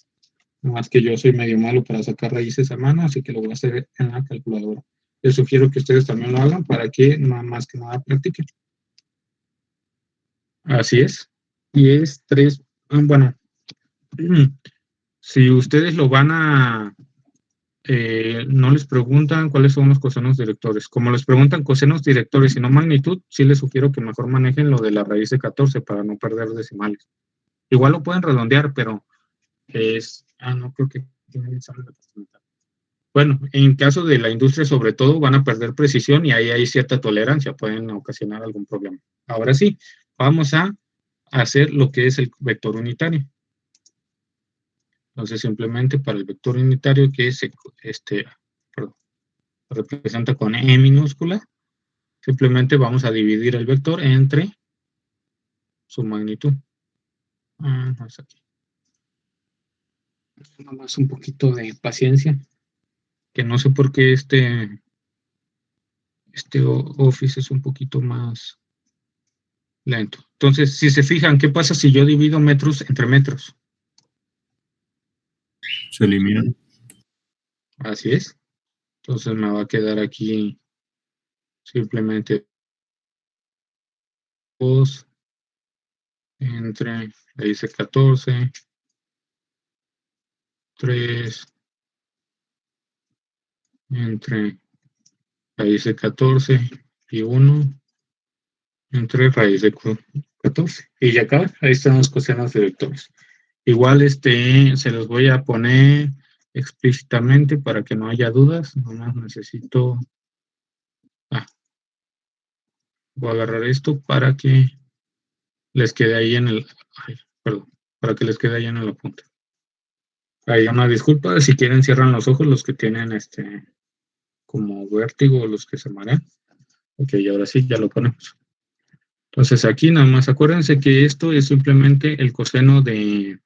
No más que yo soy medio malo para sacar raíces a mano, así que lo voy a hacer en la calculadora. Les sugiero que ustedes también lo hagan para que más que nada practiquen. Así es. Y es 3, bueno, si ustedes lo van a, no les preguntan cuáles son los cosenos directores. Como les preguntan cosenos directores y no magnitud, sí les sugiero que mejor manejen lo de la raíz de 14 para no perder decimales. Igual lo pueden redondear, pero no creo que tienen examen de porcentaje. Bueno, en caso de la industria sobre todo van a perder precisión y ahí hay cierta tolerancia, pueden ocasionar algún problema. Ahora sí, vamos a hacer lo que es el vector unitario. Entonces simplemente para el vector unitario que se representa con E minúscula, simplemente vamos a dividir el vector entre su magnitud. No es aquí. Nada más un poquito de paciencia, que no sé por qué este Office es un poquito más lento. Entonces, si se fijan, ¿qué pasa si yo divido metros entre metros? Se elimina. Así es. Entonces me va a quedar aquí simplemente 2 entre, ahí dice 14, 3 entre, ahí dice 14 y 1 entre raíz de 14. Y ya acá, ahí están los cosenos de vectores. Igual se los voy a poner explícitamente para que no haya dudas. Nomás necesito, voy a agarrar esto para que les quede ahí para que les quede ahí en el apunte. Hay una disculpa, si quieren cierran los ojos los que tienen como vértigo o los que se marean. Ok, y ahora sí, ya lo ponemos. Entonces aquí nada más acuérdense que esto es simplemente el coseno de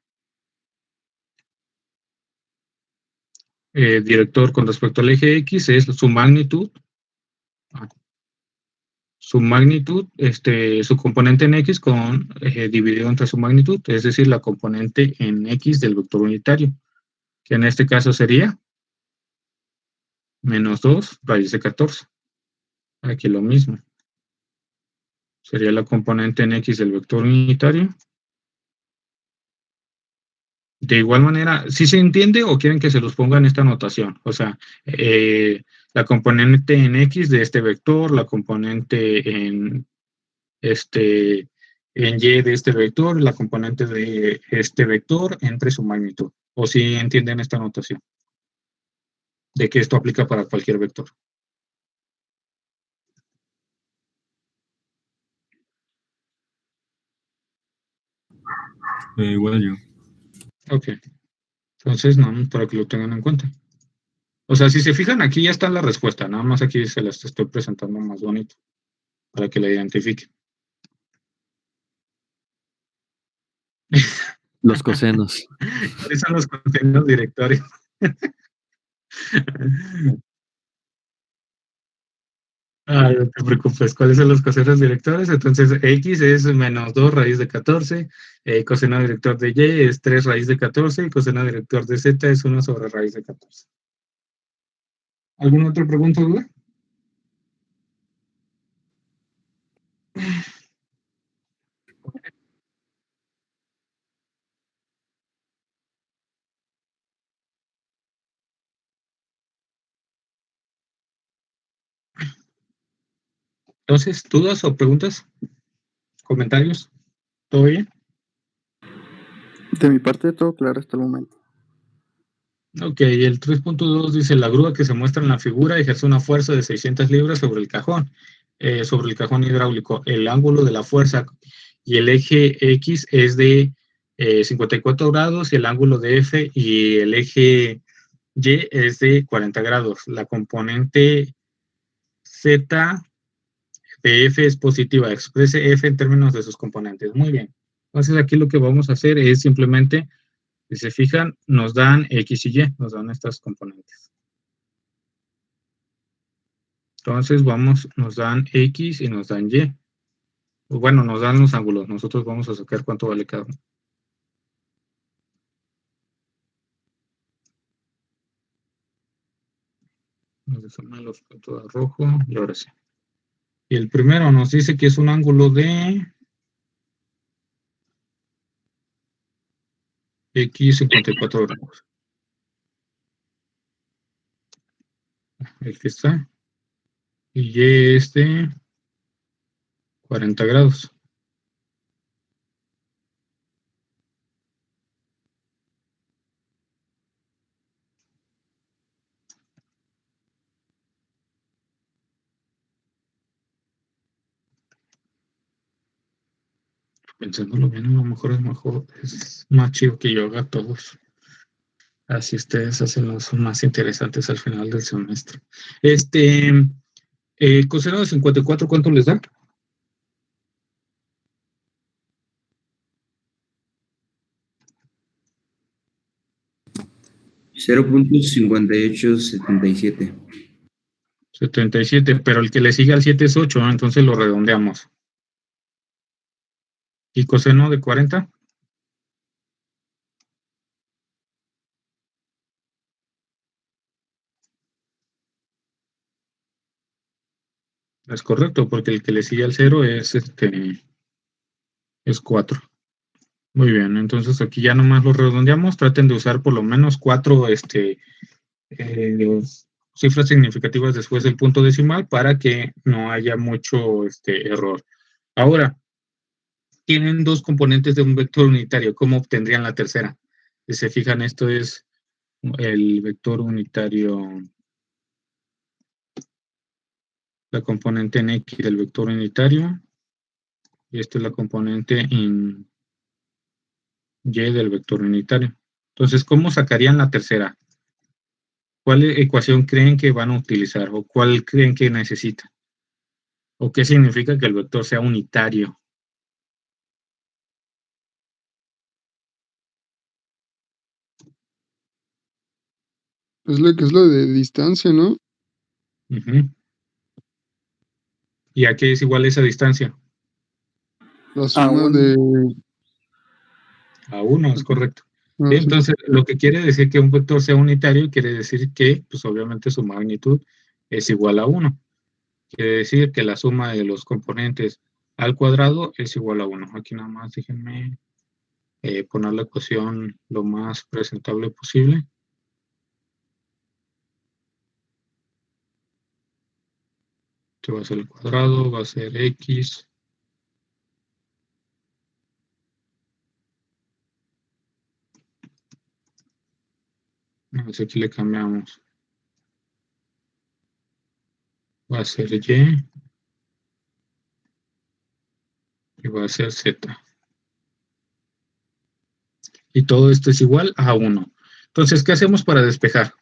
director con respecto al eje X, es su magnitud. Su magnitud, su componente en X dividido entre su magnitud, es decir, la componente en X del vector unitario, que en este caso sería menos 2 raíz de 14. Aquí lo mismo. Sería la componente en X del vector unitario. De igual manera, ¿sí se entiende o quieren que se los ponga en esta notación? O sea, la componente en X de este vector, la componente en Y de este vector, la componente de este vector entre su magnitud. ¿O si entienden esta notación? De que esto aplica para cualquier vector. Igual yo. Ok. Entonces, no, para que lo tengan en cuenta. O sea, si se fijan, aquí ya está la respuesta. Nada más aquí se las estoy presentando más bonito para que la identifiquen. Los cosenos. ¿Cuáles son los cosenos directores? Ah, no te preocupes. ¿Cuáles son los cosenos directores? Entonces, X es menos 2 raíz de 14, coseno director de Y es 3 raíz de 14 y coseno director de Z es 1 sobre raíz de 14. ¿Alguna otra pregunta, duda? Entonces, ¿dudas o preguntas? ¿Comentarios? ¿Todo bien? De mi parte, todo claro hasta el momento. Ok, el 3.2 dice, la grúa que se muestra en la figura ejerce una fuerza de 600 libras sobre el cajón hidráulico. El ángulo de la fuerza y el eje X es de 54 grados y el ángulo de F y el eje Y es de 40 grados. La componente Z de F es positiva. Exprese F en términos de sus componentes. Muy bien. Entonces aquí lo que vamos a hacer es simplemente, si se fijan, nos dan X y Y, nos dan estas componentes. Entonces nos dan X y nos dan Y. Bueno, nos dan los ángulos. Nosotros vamos a sacar cuánto vale cada uno. Nos deforman los puntos de rojo y ahora sí. Y el primero nos dice que es un ángulo de X 54 grados. Aquí está. Y Y es de 40 grados. Pensándolo bien, a lo mejor es más chido que yo haga todos. Así ustedes hacen los más interesantes al final del semestre. Coseno de 54, ¿cuánto les da? 0.5877. 77, pero el que le sigue al 7 es 8, ¿no? Entonces lo redondeamos. ¿Y coseno de 40? Es correcto, porque el que le sigue al 0 es 4. Muy bien, entonces aquí ya nomás lo redondeamos. Traten de usar por lo menos 4 cifras significativas después del punto decimal para que no haya mucho error. Ahora, tienen dos componentes de un vector unitario. ¿Cómo obtendrían la tercera? Si se fijan, esto es el vector unitario, la componente en X del vector unitario, y esta es la componente en Y del vector unitario. Entonces, ¿cómo sacarían la tercera? ¿Cuál ecuación creen que van a utilizar? ¿O cuál creen que necesitan? ¿O qué significa que el vector sea unitario? Es lo que es lo de distancia, ¿no? Uh-huh. ¿Y a qué es igual esa distancia? La suma de... A 1, es correcto. Ah, Sí, sí. entonces, lo que quiere decir que un vector sea unitario quiere decir que, pues obviamente, su magnitud es igual a 1. Quiere decir que la suma de los componentes al cuadrado es igual a 1. Aquí nada más déjenme poner la ecuación lo más presentable posible. Este va a ser el cuadrado, va a ser X. Entonces aquí le cambiamos. Va a ser Y. Y va a ser Z. Y todo esto es igual a 1. Entonces, ¿qué hacemos para despejar?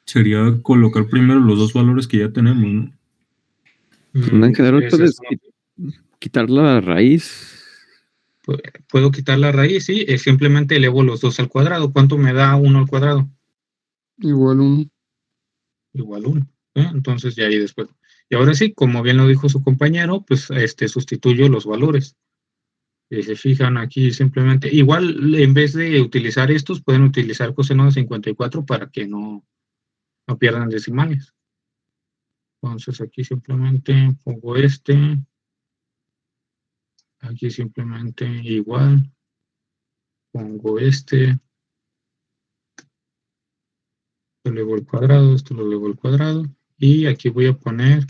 Sería colocar primero los dos valores que ya tenemos, ¿no? En general Esa puedes es una- quitar la raíz. Puedo quitar la raíz, sí, simplemente elevo los 2 al cuadrado. ¿Cuánto me da 1 al cuadrado? Igual un Igual 1. Entonces ya ahí después. Y ahora sí, como bien lo dijo su compañero, pues sustituyo los valores. Y se fijan aquí simplemente, igual en vez de utilizar estos, pueden utilizar coseno de 54 para que no pierdan decimales. Entonces aquí simplemente pongo aquí simplemente igual, pongo lo elevo al cuadrado, esto lo elevo al cuadrado, y aquí voy a poner,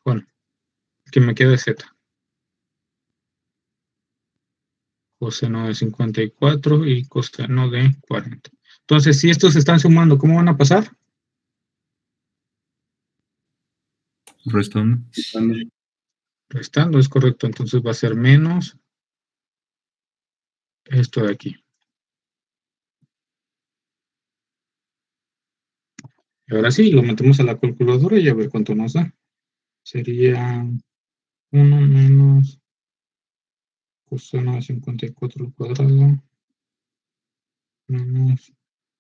bueno, que me quede z, coseno de 54 y coseno de 40. Entonces, si estos se están sumando, ¿cómo van a pasar? Restando. Restando, es correcto. Entonces va a ser menos esto de aquí. Y ahora sí, lo metemos a la calculadora y a ver cuánto nos da. Sería 1 menos coseno de 54 al cuadrado menos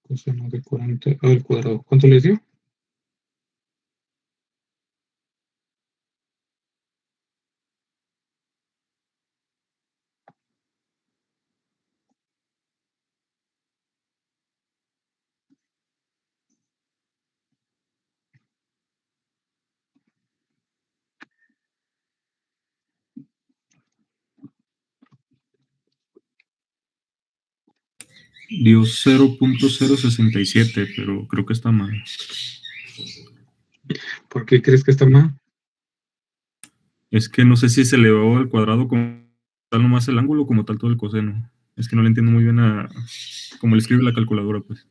coseno de 40 al cuadrado. ¿Cuánto les dio? Dio 0.067, pero creo que está mal. ¿Por qué crees que está mal? Es que no sé si se elevó al cuadrado como tal nomás el ángulo, como tal todo el coseno. Es que no le entiendo muy bien a cómo le escribe la calculadora, pues.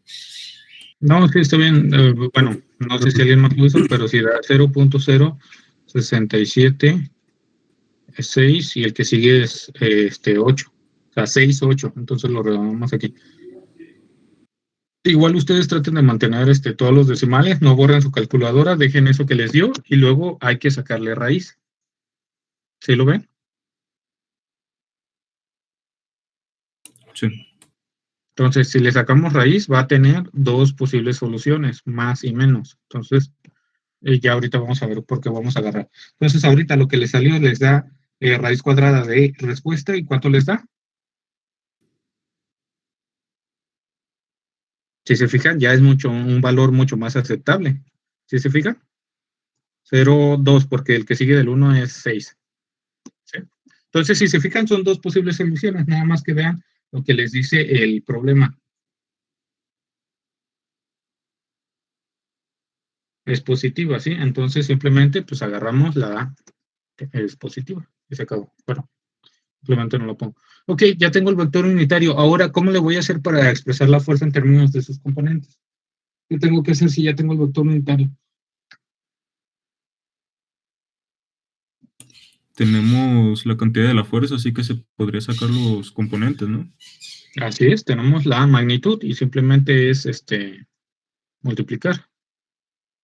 No, sí, está bien. Bueno, no sé si alguien más lo hizo, pero si da 0.067,6 y el que sigue es 8. O sea, 6, 8. Entonces lo redondamos aquí. Igual ustedes traten de mantener todos los decimales, no borren su calculadora, dejen eso que les dio y luego hay que sacarle raíz. ¿Sí lo ven? Sí. Entonces, si le sacamos raíz, va a tener dos posibles soluciones, más y menos. Entonces, ya ahorita vamos a ver por qué vamos a agarrar. Entonces, ahorita lo que les salió les da raíz cuadrada de respuesta. ¿Y cuánto les da? Si se fijan, ya es un valor mucho más aceptable. ¿Sí se fijan? 0,2, porque el que sigue del 1 es 6. ¿Sí? Entonces, si se fijan, son dos posibles soluciones, nada más que vean lo que les dice el problema. Es positiva, ¿sí? Entonces, simplemente, pues agarramos la A, es positiva, y se acabó. Bueno, simplemente no lo pongo. Ok, ya tengo el vector unitario. Ahora, ¿cómo le voy a hacer para expresar la fuerza en términos de sus componentes? ¿Qué tengo que hacer si ya tengo el vector unitario? Tenemos la cantidad de la fuerza, así que se podría sacar los componentes, ¿no? Así es, tenemos la magnitud y simplemente es multiplicar.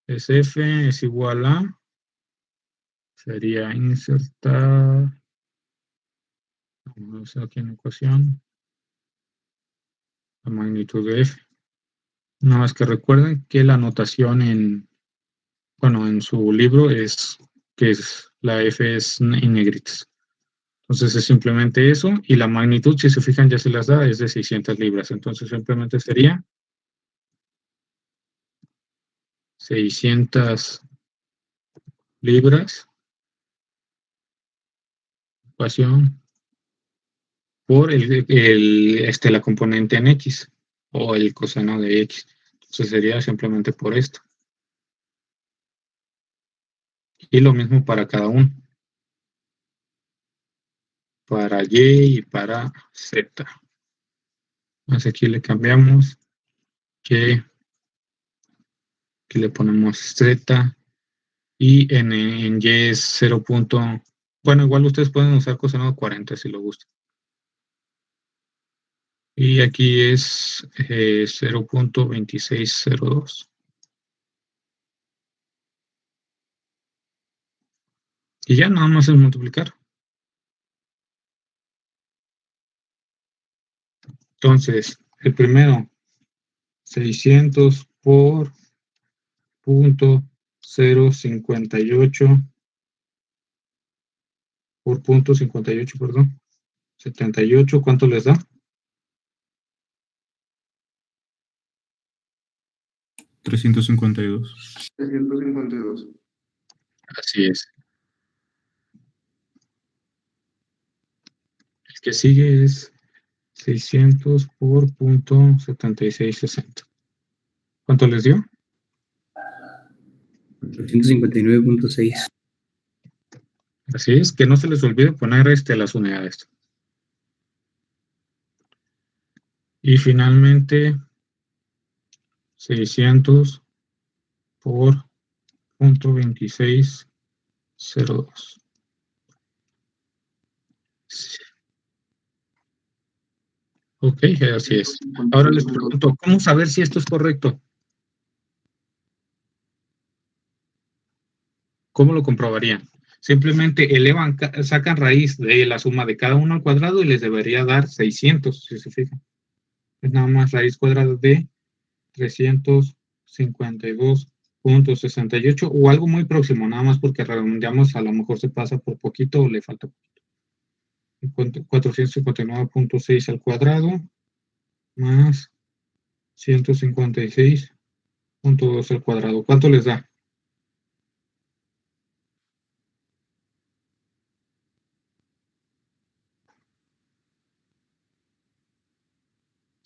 Es F es igual a, sería insertar, vamos a hacer aquí en la ecuación, la magnitud de F. Nada más que recuerden que la notación en su libro es que la F es en negritas. Entonces es simplemente eso, y la magnitud, si se fijan, ya se las da, es de 600 libras. Entonces simplemente sería 600 libras, ecuación, por la componente en X, o el coseno de X. Entonces sería simplemente por esto. Y lo mismo para cada uno. Para Y y para Z. Entonces aquí le cambiamos Y, aquí le ponemos Z, y en Y es 0. Bueno, igual ustedes pueden usar coseno de 40 si lo gustan. Y aquí es 0.2602. Y ya nada más es multiplicar. Entonces, el primero, 600 por punto 058 por punto 58, perdón. 78, ¿cuánto les da? 352. 352. Así es. El que sigue es 600 por punto 7660. ¿Cuánto les dio? 459.6. Así es, que no se les olvide poner las unidades. Y finalmente, 600 por punto 2602. Ok, así es. Ahora les pregunto, ¿cómo saber si esto es correcto? ¿Cómo lo comprobarían? Simplemente sacan raíz de la suma de cada uno al cuadrado y les debería dar 600, si se fijan. Es nada más raíz cuadrada de 352.68 o algo muy próximo, nada más porque redondeamos, a lo mejor se pasa por poquito o le falta poquito. 459.6 al cuadrado más 156.2 al cuadrado. ¿Cuánto les da?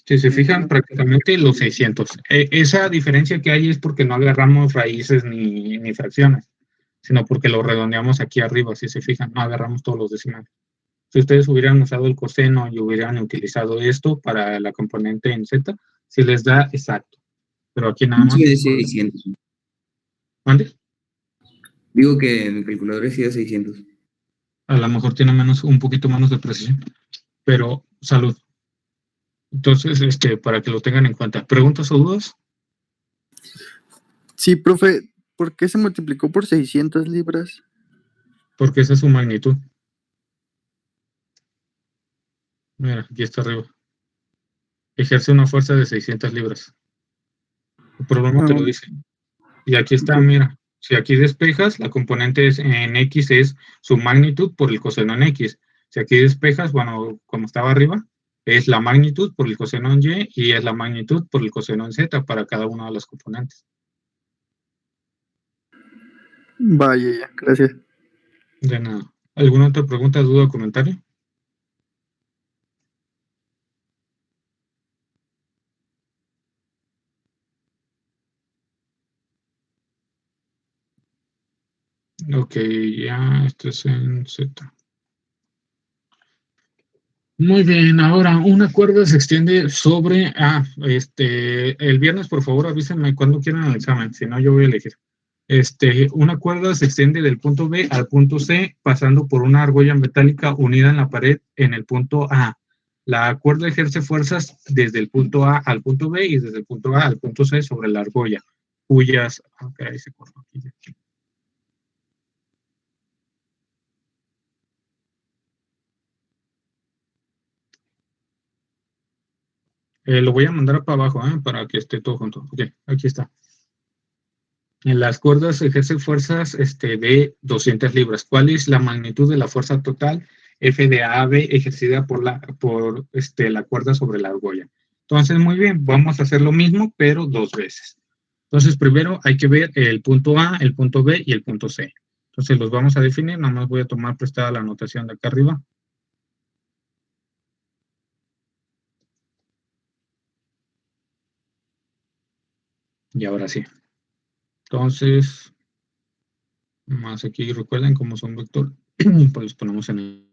Si se fijan, prácticamente los 600. Esa diferencia que hay es porque no agarramos raíces ni fracciones, sino porque lo redondeamos aquí arriba, si se fijan, no agarramos todos los decimales. Si ustedes hubieran usado el coseno y hubieran utilizado esto para la componente en Z, si les da exacto. Pero aquí nada más. Sí, de 600. ¿Mande? Digo que en mi calculadora sí de 600. A lo mejor tiene un poquito menos de precisión, pero salud. Entonces, para que lo tengan en cuenta. ¿Preguntas o dudas? Sí, profe, ¿por qué se multiplicó por 600 libras? Porque esa es su magnitud. Mira, aquí está arriba. Ejerce una fuerza de 600 libras. El problema te lo dice. Y aquí está, mira. Si aquí despejas, la componente en X es su magnitud por el coseno en X. Si aquí despejas, bueno, como estaba arriba, es la magnitud por el coseno en Y y es la magnitud por el coseno en Z para cada una de las componentes. Vaya, ya, gracias. De nada. ¿Alguna otra pregunta, duda o comentario? Ok, ya esto es en Z. Muy bien, ahora una cuerda se extiende sobre, el viernes por favor avísenme cuando quieran el examen, si no yo voy a elegir. Una cuerda se extiende del punto B al punto C pasando por una argolla metálica unida en la pared en el punto A. La cuerda ejerce fuerzas desde el punto A al punto B y desde el punto A al punto C sobre la argolla, cuyas, ahí se cortó aquí. Lo voy a mandar para abajo, para que esté todo junto. Ok, aquí está. En las cuerdas ejerce fuerzas de 200 libras. ¿Cuál es la magnitud de la fuerza total F de AB ejercida por la cuerda sobre la argolla? Entonces, muy bien, vamos a hacer lo mismo, pero dos veces. Entonces, primero hay que ver el punto A, el punto B y el punto C. Entonces, los vamos a definir. Nada más voy a tomar prestada la anotación de acá arriba. Y ahora sí. Entonces, más aquí recuerden cómo son vector, pues los ponemos en el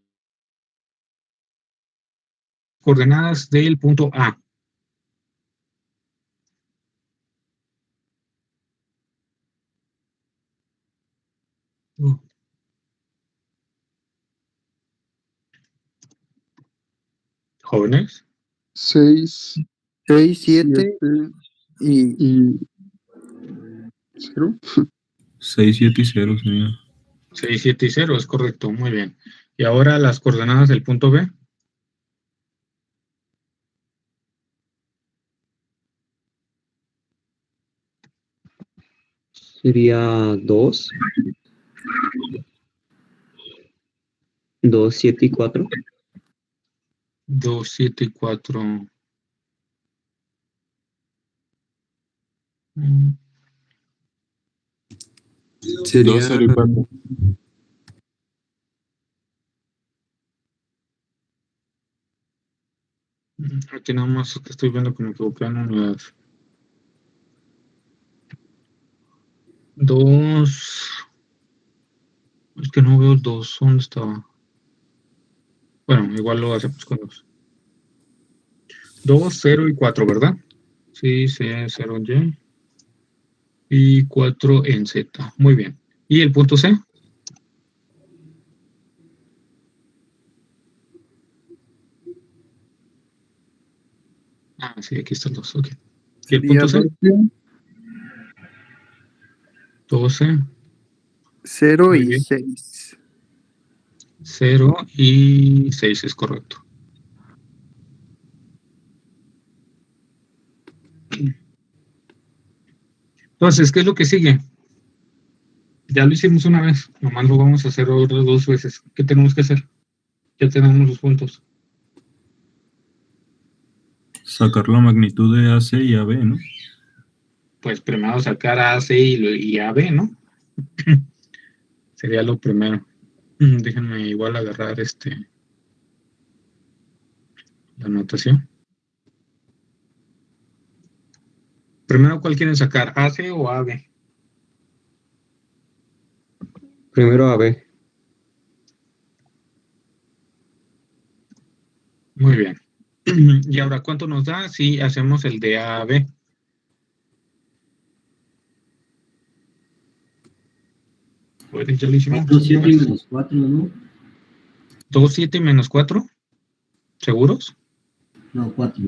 coordenadas del punto A. Jóvenes. 6, 7 y 0. 6, 7 y 0, señor. 6, 7 y 0, es correcto, muy bien. Y ahora las coordenadas del punto B. Sería 2, 2, 7 y 4. 2, 7 y 4. Sería 2, 0 y 4. Aquí nada más que estoy viendo que me equivoqué en unidades. 2. Es que no veo el 2. ¿Dónde estaba? Bueno, igual lo hacemos con 2. 2, 0 y 4, ¿verdad? Sí, sí, 0 en Y y 4 en Z. Muy bien. ¿Y el punto C? Ah, sí, aquí están los. Ok. ¿Y el Sería punto C? 12, 12. 0 Muy y bien. 6. 0 y 6 es correcto. Entonces, ¿qué es lo que sigue? Ya lo hicimos una vez, nomás lo vamos a hacer otras 2 veces. ¿Qué tenemos que hacer? Ya tenemos los puntos. Sacar la magnitud de AC y AB, ¿no? Pues primero sacar a C y a B, ¿no? Sería lo primero. Déjenme igual agarrar la anotación. Primero, ¿cuál quieren sacar? ¿AC o AB? Primero AB. Muy bien. Y ahora, ¿cuánto nos da si hacemos el de AB? Pues ya lo hicimos. 4, 7 y menos 4, ¿no? 2, 7 y menos 4. ¿Seguros? No, 4.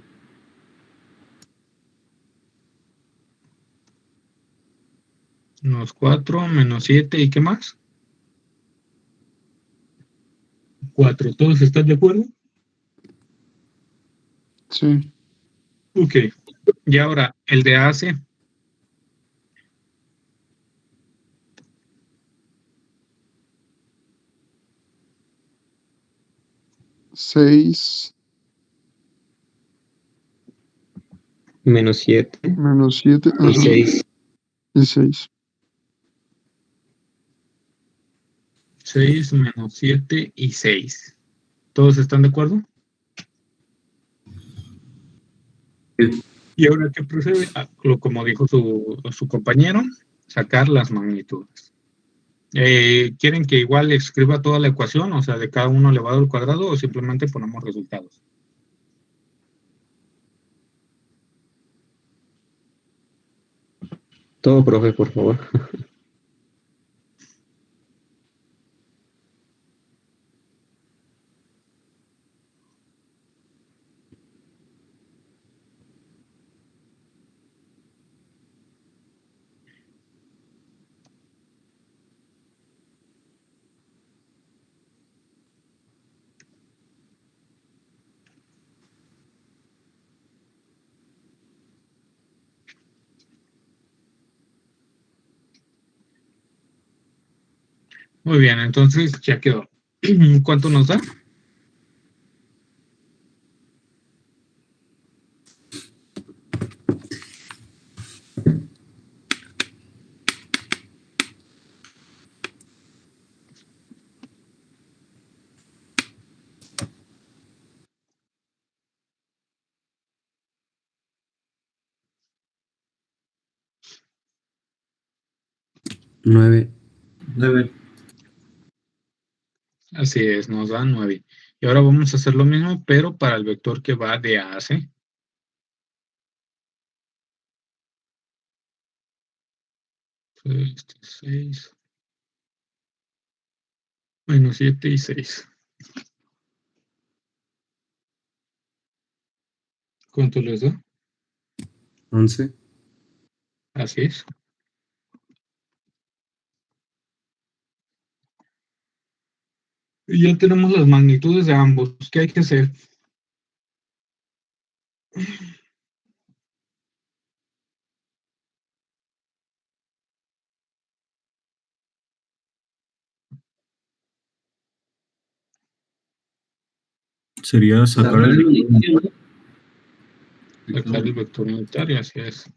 Menos 4, menos 7, ¿y qué más? 4. ¿Todos están de acuerdo? Sí. Ok. Y ahora, el de AC. 6 Menos 7 menos 7, y ajá, 6. y 6. 6 menos 7 y 6. ¿Todos están de acuerdo? Sí. Y ahora, ¿qué procede? Como dijo su compañero, sacar las magnitudes. ¿Quieren que igual escriba toda la ecuación, o sea, de cada uno elevado al cuadrado, o simplemente ponemos resultados? Todo, profe, por favor. Muy bien, entonces ya quedó. ¿Cuánto nos da? nueve. 9. Así es, nos da 9. Y ahora vamos a hacer lo mismo, pero para el vector que va de A a C. 6 menos 7 y 6. ¿Cuánto les da? 11. Así es. Y ya tenemos las magnitudes de ambos. ¿Qué hay que hacer? Sería sacar el Sacar el vector unitario, así es.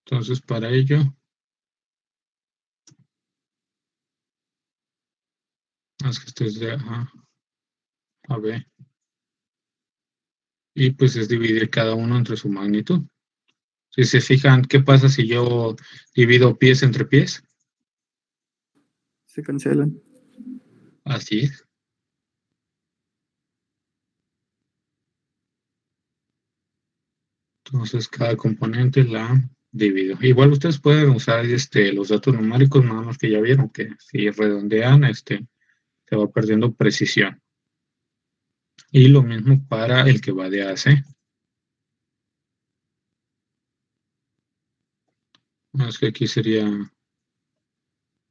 Entonces, para ello, es que esto es de A a B. Y pues es dividir cada uno entre su magnitud. Si se fijan, ¿qué pasa si yo divido pies entre pies? Se cancelan. Así es. Entonces, cada componente la divido. Igual ustedes pueden usar los datos numéricos, nada más que ya vieron que si redondean, se va perdiendo precisión. Y lo mismo para el que va de A a C. Es que aquí sería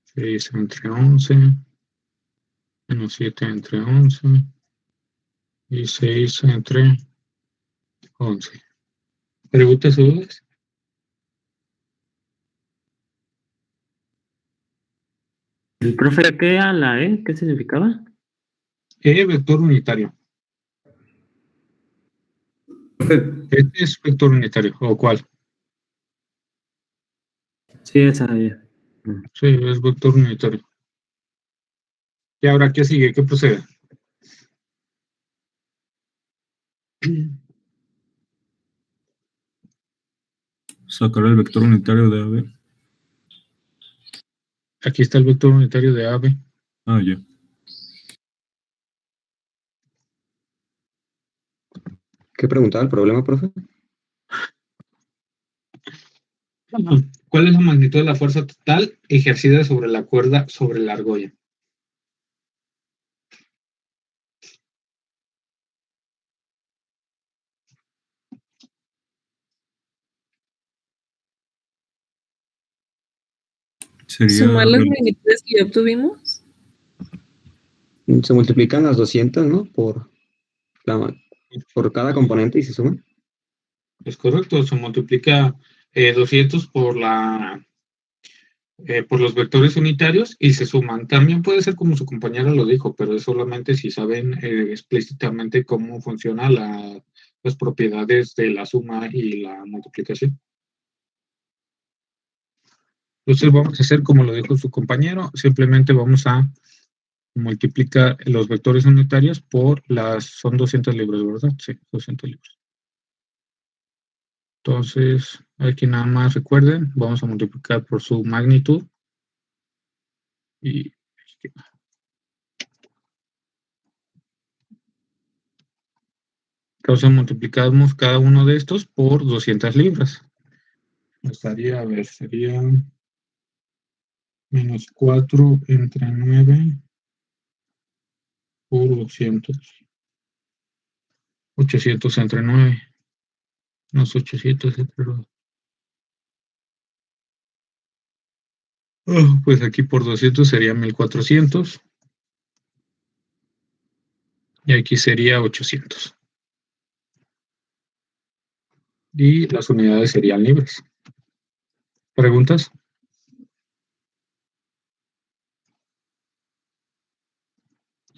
6 entre 11, menos 7 entre 11 y 6 entre 11. ¿Preguntas o dudas? ¿El profe qué a la E? ¿Qué significaba? Vector unitario. Este es vector unitario, ¿o cuál? Sí, esa ya. Sí, es vector unitario. ¿Y ahora qué sigue? ¿Qué procede? sacar el vector unitario de AB. Aquí está el vector unitario de AB. Ah, ya. ¿Qué preguntaba el problema, profe? ¿Cuál es la magnitud de la fuerza total ejercida sobre la cuerda sobre la argolla? Sería Sumar las magnitudes que ya obtuvimos. Se multiplican las 200, ¿no? Por cada componente y se suman. Es correcto, se multiplica 200 por los vectores unitarios y se suman. También puede ser como su compañera lo dijo, pero es solamente si saben explícitamente cómo funcionan las propiedades de la suma y la multiplicación. Entonces vamos a hacer como lo dijo su compañero, simplemente vamos a multiplicar los vectores unitarios por son 200 libras, ¿verdad? Sí, 200 libras. Entonces, aquí nada más recuerden, vamos a multiplicar por su magnitud. Y entonces multiplicamos cada uno de estos por 200 libras. Estaría, a ver, sería menos 4 entre 9 por 200. 800 entre 9. Menos 800 entre 9. Pues aquí por 200 sería 1400. Y aquí sería 800. Y las unidades serían libres. ¿Preguntas?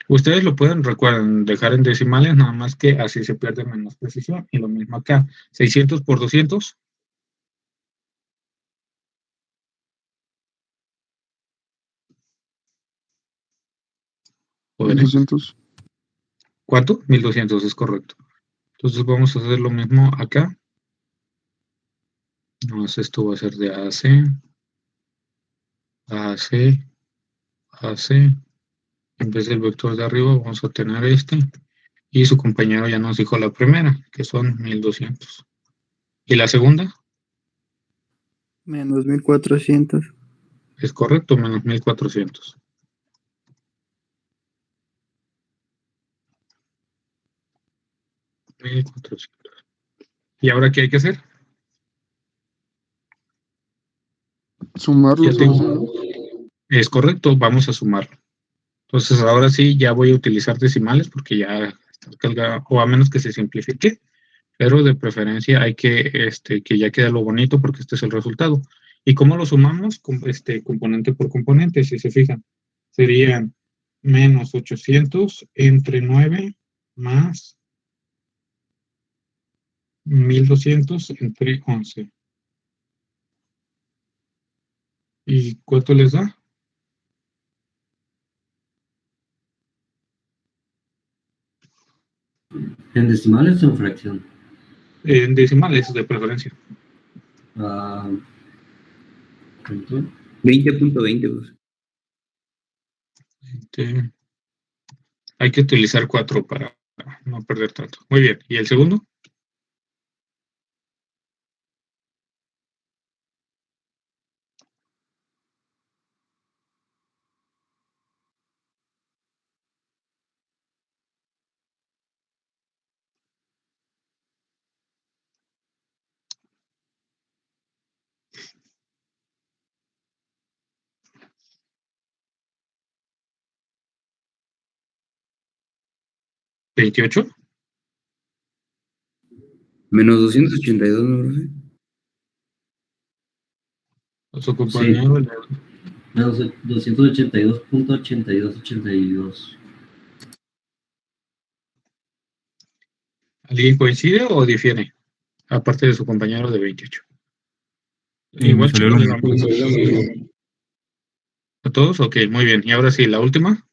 Ustedes lo pueden, recuerden, dejar en decimales, nada más que así se pierde menos precisión. Y lo mismo acá, 600 por 200. Jóvenes. 1200. ¿Cuánto? 1200, es correcto. Entonces vamos a hacer lo mismo acá. Entonces esto va a ser de AC, AC, AC. En vez del vector de arriba vamos a tener este. Y su compañero ya nos dijo la primera, que son 1200. ¿Y la segunda? Menos 1400. Es correcto, menos 1400. ¿Y ahora qué hay que hacer? Sumarlos. Es correcto, vamos a sumarlo. Entonces, ahora sí, ya voy a utilizar decimales porque ya está cargado, o a menos que se simplifique, pero de preferencia hay que ya quede lo bonito porque este es el resultado. ¿Y cómo lo sumamos? Componente por componente, si se fijan. Serían menos 800 entre 9 más 1200 entre 11. ¿Y cuánto les da? ¿En decimales o en fracción? En decimales, de preferencia. ¿Cuánto? 20.20, pues. Hay que utilizar 4 para no perder tanto. Muy bien. ¿Y el segundo? ¿28? Menos 282, ¿no, profe? Su compañero. Sí. Menos 282.8282. ¿Alguien coincide o difiere? Aparte de su compañero de 28. Y me Igual salió lo chicos, mismo. ¿a todos? Ok, muy bien. Y ahora sí, la última.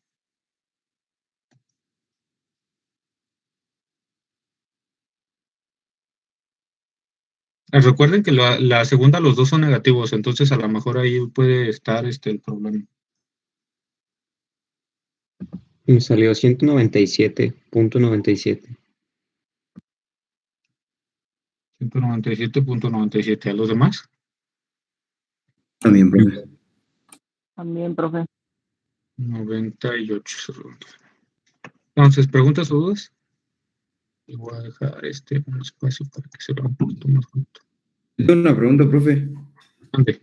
Recuerden que la segunda, los dos son negativos, entonces a lo mejor ahí puede estar el problema. Me salió 197.97. 197.97. ¿A los demás? También, profe. También, profe. 98. Entonces, ¿preguntas o dudas? Y voy a dejar un espacio para que se vea un poquito más junto. Tengo una pregunta, profe. ¿Dónde?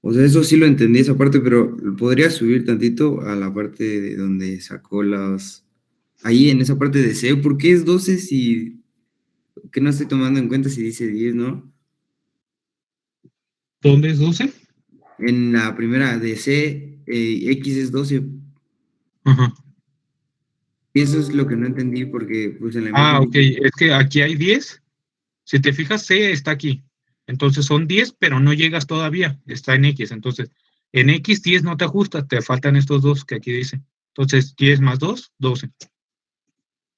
O sea, eso sí lo entendí, esa parte, pero ¿podría subir tantito a la parte de donde sacó las... Ahí en esa parte de C, ¿por qué es 12 si... que no estoy tomando en cuenta si dice 10, ¿no? ¿Dónde es 12? En la primera de C, X es 12. Ajá. Y eso es lo que no entendí porque pues en la imagen... Ok. Es que aquí hay 10. Si te fijas, C está aquí. Entonces son 10, pero no llegas todavía. Está en X. Entonces, en X 10 no te ajusta. Te faltan estos dos que aquí dice. Entonces, 10 más 2, 12.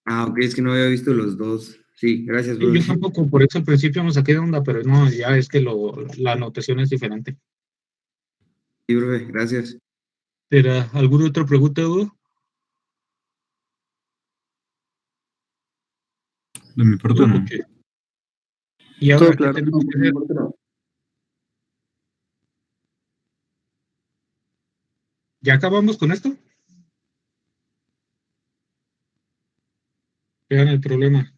Ok, es que no había visto los dos. Sí, gracias, Y yo profe. tampoco, por eso al principio me saqué de onda, pero no, ya es que la anotación es diferente. Sí, profe, gracias. ¿Era alguna otra pregunta, Hugo? De mi parte no. Ok. Y ahora, Todo ¿qué claro. tenemos que hacer? ¿Ya acabamos con esto? Vean el problema.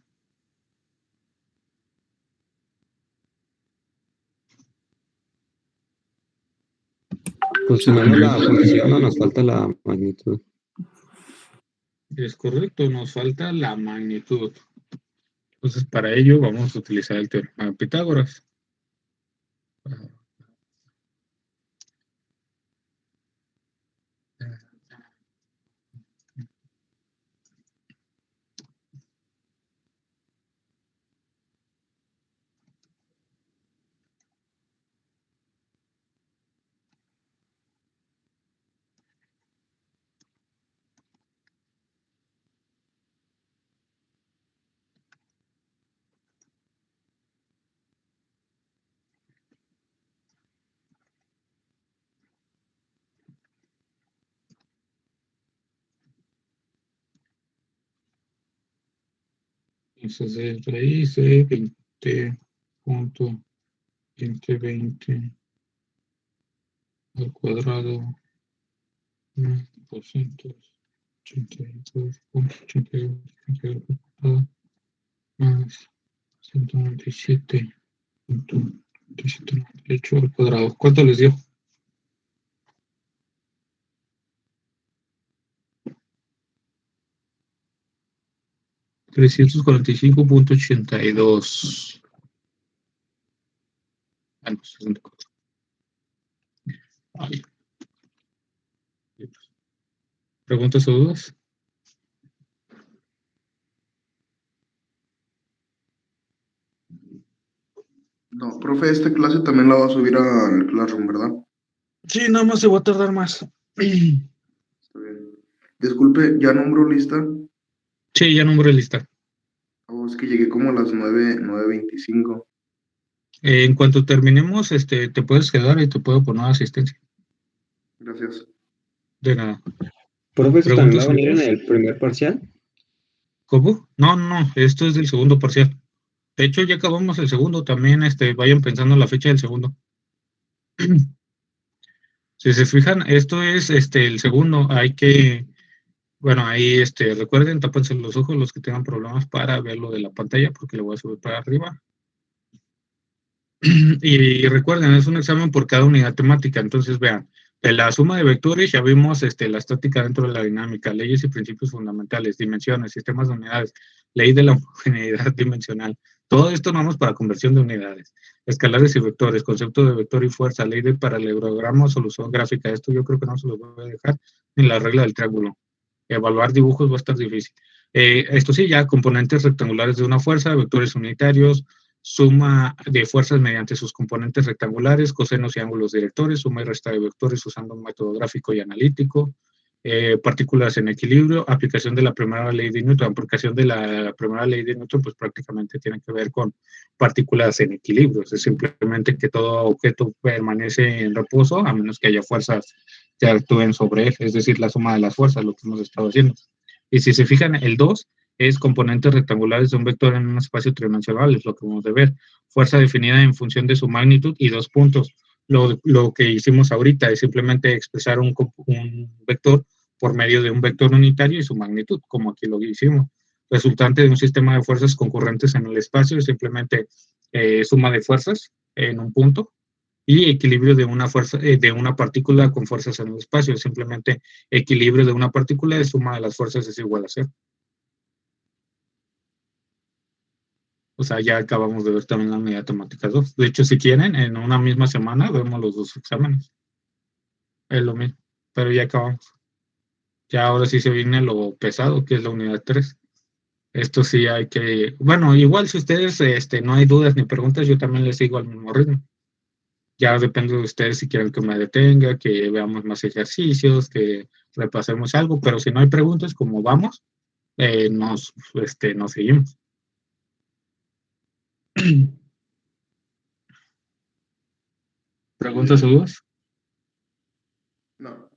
Pues sumamos la función o nos falta la magnitud. Es correcto, nos falta la magnitud. Entonces, para ello vamos a utilizar el teorema de Pitágoras. Entonces, de raíz de 20.2020 al cuadrado más 282.82 al cuadrado más 197.198 al cuadrado. ¿Cuánto les dio? 345.82. Ah, no, 64. Ay. ¿Preguntas o dudas? No, profe, esta clase también la va a subir al Classroom, ¿verdad? Sí, nada más se va a tardar más. Está bien. Disculpe, ¿ya nombro lista? Sí, ya nombré lista. Oh, es que llegué como a las 9:25. En cuanto terminemos, te puedes quedar y te puedo poner asistencia. Gracias. De nada. Profe, ¿eso también va ¿Preguntas a o venir en dudas? el primer parcial? ¿Cómo? No, esto es del segundo parcial. De hecho, ya acabamos el segundo, también vayan pensando en la fecha del segundo. Si se fijan, esto es el segundo. Bueno, ahí recuerden, tápense los ojos los que tengan problemas para ver lo de la pantalla, porque le voy a subir para arriba. Y recuerden, es un examen por cada unidad temática. Entonces, vean, de la suma de vectores ya vimos la estática dentro de la dinámica, leyes y principios fundamentales, dimensiones, sistemas de unidades, ley de la homogeneidad dimensional. Todo esto vamos para conversión de unidades. Escalares y vectores, concepto de vector y fuerza, ley de paralelogramo, solución gráfica. Esto yo creo que no se los voy a dejar en la regla del triángulo. Evaluar dibujos va a estar difícil. Esto sí, ya componentes rectangulares de una fuerza, vectores unitarios, suma de fuerzas mediante sus componentes rectangulares, cosenos y ángulos directores, suma y resta de vectores usando un método gráfico y analítico, partículas en equilibrio, aplicación de la primera ley de Newton. Aplicación de la primera ley de Newton, pues prácticamente tiene que ver con partículas en equilibrio, es simplemente que todo objeto permanece en reposo a menos que haya fuerzas que actúen sobre él, es decir, la suma de las fuerzas, lo que hemos estado haciendo. Y si se fijan, el 2 es componentes rectangulares de un vector en un espacio tridimensional, es lo que vamos a ver. Fuerza definida en función de su magnitud y 2 puntos. Lo que hicimos ahorita es simplemente expresar un vector por medio de un vector unitario y su magnitud, como aquí lo hicimos. Resultante de un sistema de fuerzas concurrentes en el espacio es simplemente suma de fuerzas en un punto y equilibrio de una fuerza de una partícula con fuerzas en el espacio. Simplemente equilibrio de una partícula de suma de las fuerzas es igual a 0. O sea, ya acabamos de ver también la unidad temática 2. De hecho, si quieren, en una misma semana vemos los dos exámenes. Es lo mismo, pero ya acabamos. Ya ahora sí se viene lo pesado, que es la unidad 3. Esto sí hay que... Bueno, igual si ustedes no hay dudas ni preguntas, yo también les sigo al mismo ritmo. Ya depende de ustedes si quieren que me detenga, que veamos más ejercicios, que repasemos algo, pero si no hay preguntas, como vamos, nos seguimos. ¿Preguntas o dudas? No.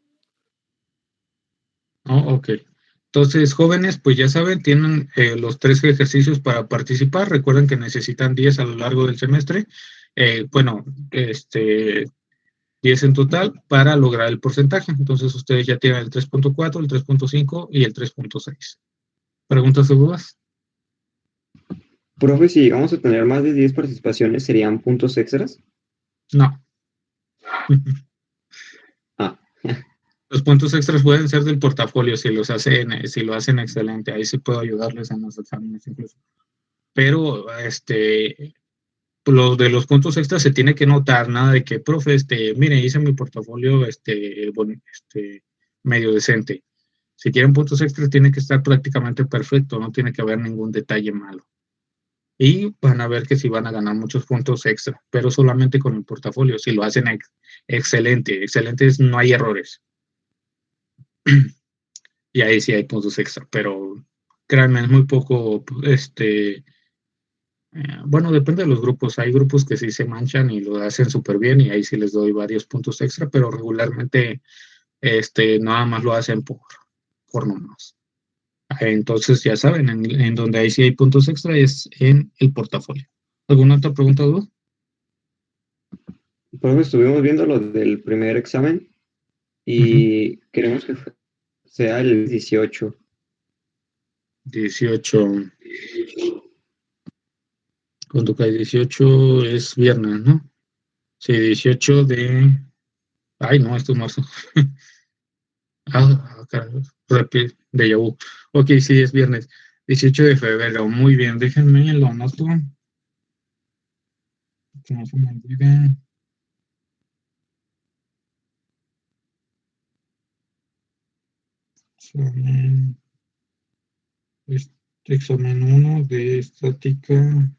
No, ok. Entonces, jóvenes, pues ya saben, tienen los 3 ejercicios para participar. Recuerden que necesitan 10 a lo largo del semestre. Bueno, 10 en total para lograr el porcentaje. Entonces, ustedes ya tienen el 3.4, el 3.5 y el 3.6. ¿Preguntas o dudas? Profe, si llegamos a tener más de 10 participaciones, ¿serían puntos extras? No. Ah. Los puntos extras pueden ser del portafolio si lo hacen excelente. Ahí sí puedo ayudarles en los exámenes incluso. Pero los de los puntos extras se tiene que notar, nada de que, profe, mire, hice mi portafolio medio decente. Si quieren puntos extras, tiene que estar prácticamente perfecto, no tiene que haber ningún detalle malo. Y van a ver que sí van a ganar muchos puntos extra, pero solamente con el portafolio. Si lo hacen excelente, excelentes, no hay errores. Y ahí sí hay puntos extra, pero créanme, es muy poco, bueno, depende de los grupos. Hay grupos que sí se manchan y lo hacen súper bien y ahí sí les doy varios puntos extra, pero regularmente nada más lo hacen por números. Entonces, ya saben, en donde ahí sí hay puntos extra es en el portafolio. ¿Alguna otra pregunta o duda? Profe, estuvimos viendo lo del primer examen y queremos que sea el 18. 18. Cuando cae 18 es viernes, ¿no? Sí, 18 de... Ay, no, esto es marzo. Caray, de Yahoo. Ok, sí, es viernes. 18 de febrero, muy bien, déjenme lo anoto. Que no se me olvide. Examen, examen 1 de estática.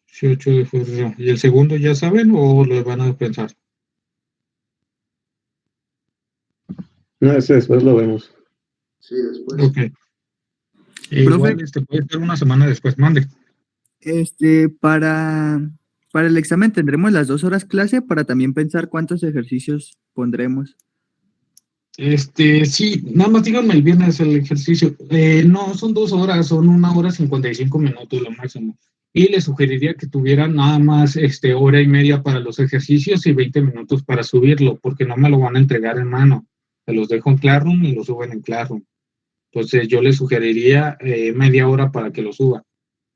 18 de febrero. ¿Y el segundo ya saben o lo van a pensar? No, ese después lo vemos. Sí, después. Ok. Igual puede ser una semana después, mande. Para el examen tendremos las 2 horas clase para también pensar cuántos ejercicios pondremos. Sí, nada más díganme el viernes el ejercicio. No, son 2 horas, son 1 hora 55 minutos lo máximo. Y les sugeriría que tuvieran nada más hora y media para los ejercicios y 20 minutos para subirlo, porque no me lo van a entregar en mano. Se los dejo en Classroom y lo suben en Classroom. Entonces yo les sugeriría media hora para que lo suban,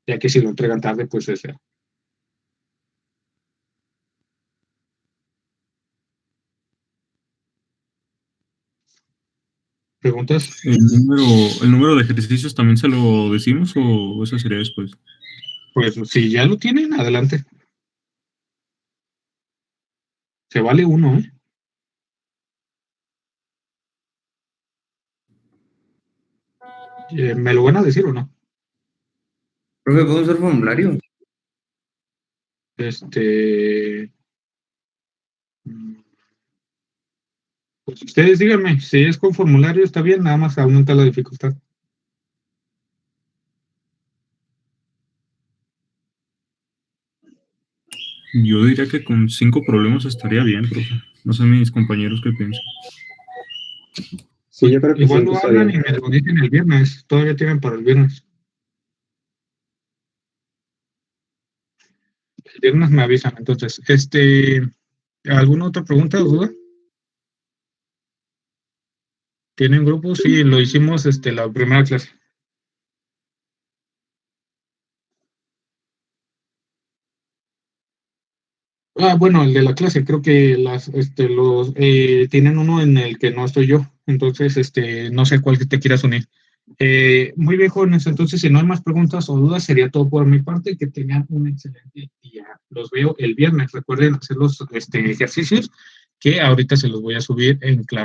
ya que si lo entregan tarde, pues ese. ¿Preguntas? ¿El número de ejercicios también se lo decimos o eso sería después? Pues si ya lo tienen, adelante. Se vale uno, ¿eh? ¿Me lo van a decir o no? Profe, ¿podemos usar formulario? Pues ustedes díganme, si es con formulario está bien, nada más aumenta la dificultad. Yo diría que con 5 problemas estaría bien, profe. No sé mis compañeros qué piensan. Sí, yo creo que Igual 5 lo está hablan y bien. me lo dicen el viernes, todavía tienen para el viernes. El viernes me avisan, entonces, ¿alguna otra pregunta o duda? ¿Tienen grupos? Sí, lo hicimos, la primera clase. Bueno, el de la clase, creo que tienen uno en el que no estoy yo, entonces, no sé cuál que te quieras unir. Muy bien, jóvenes, entonces, si no hay más preguntas o dudas, sería todo por mi parte, que tengan un excelente día. Los veo el viernes, recuerden hacer los ejercicios, que ahorita se los voy a subir en clase.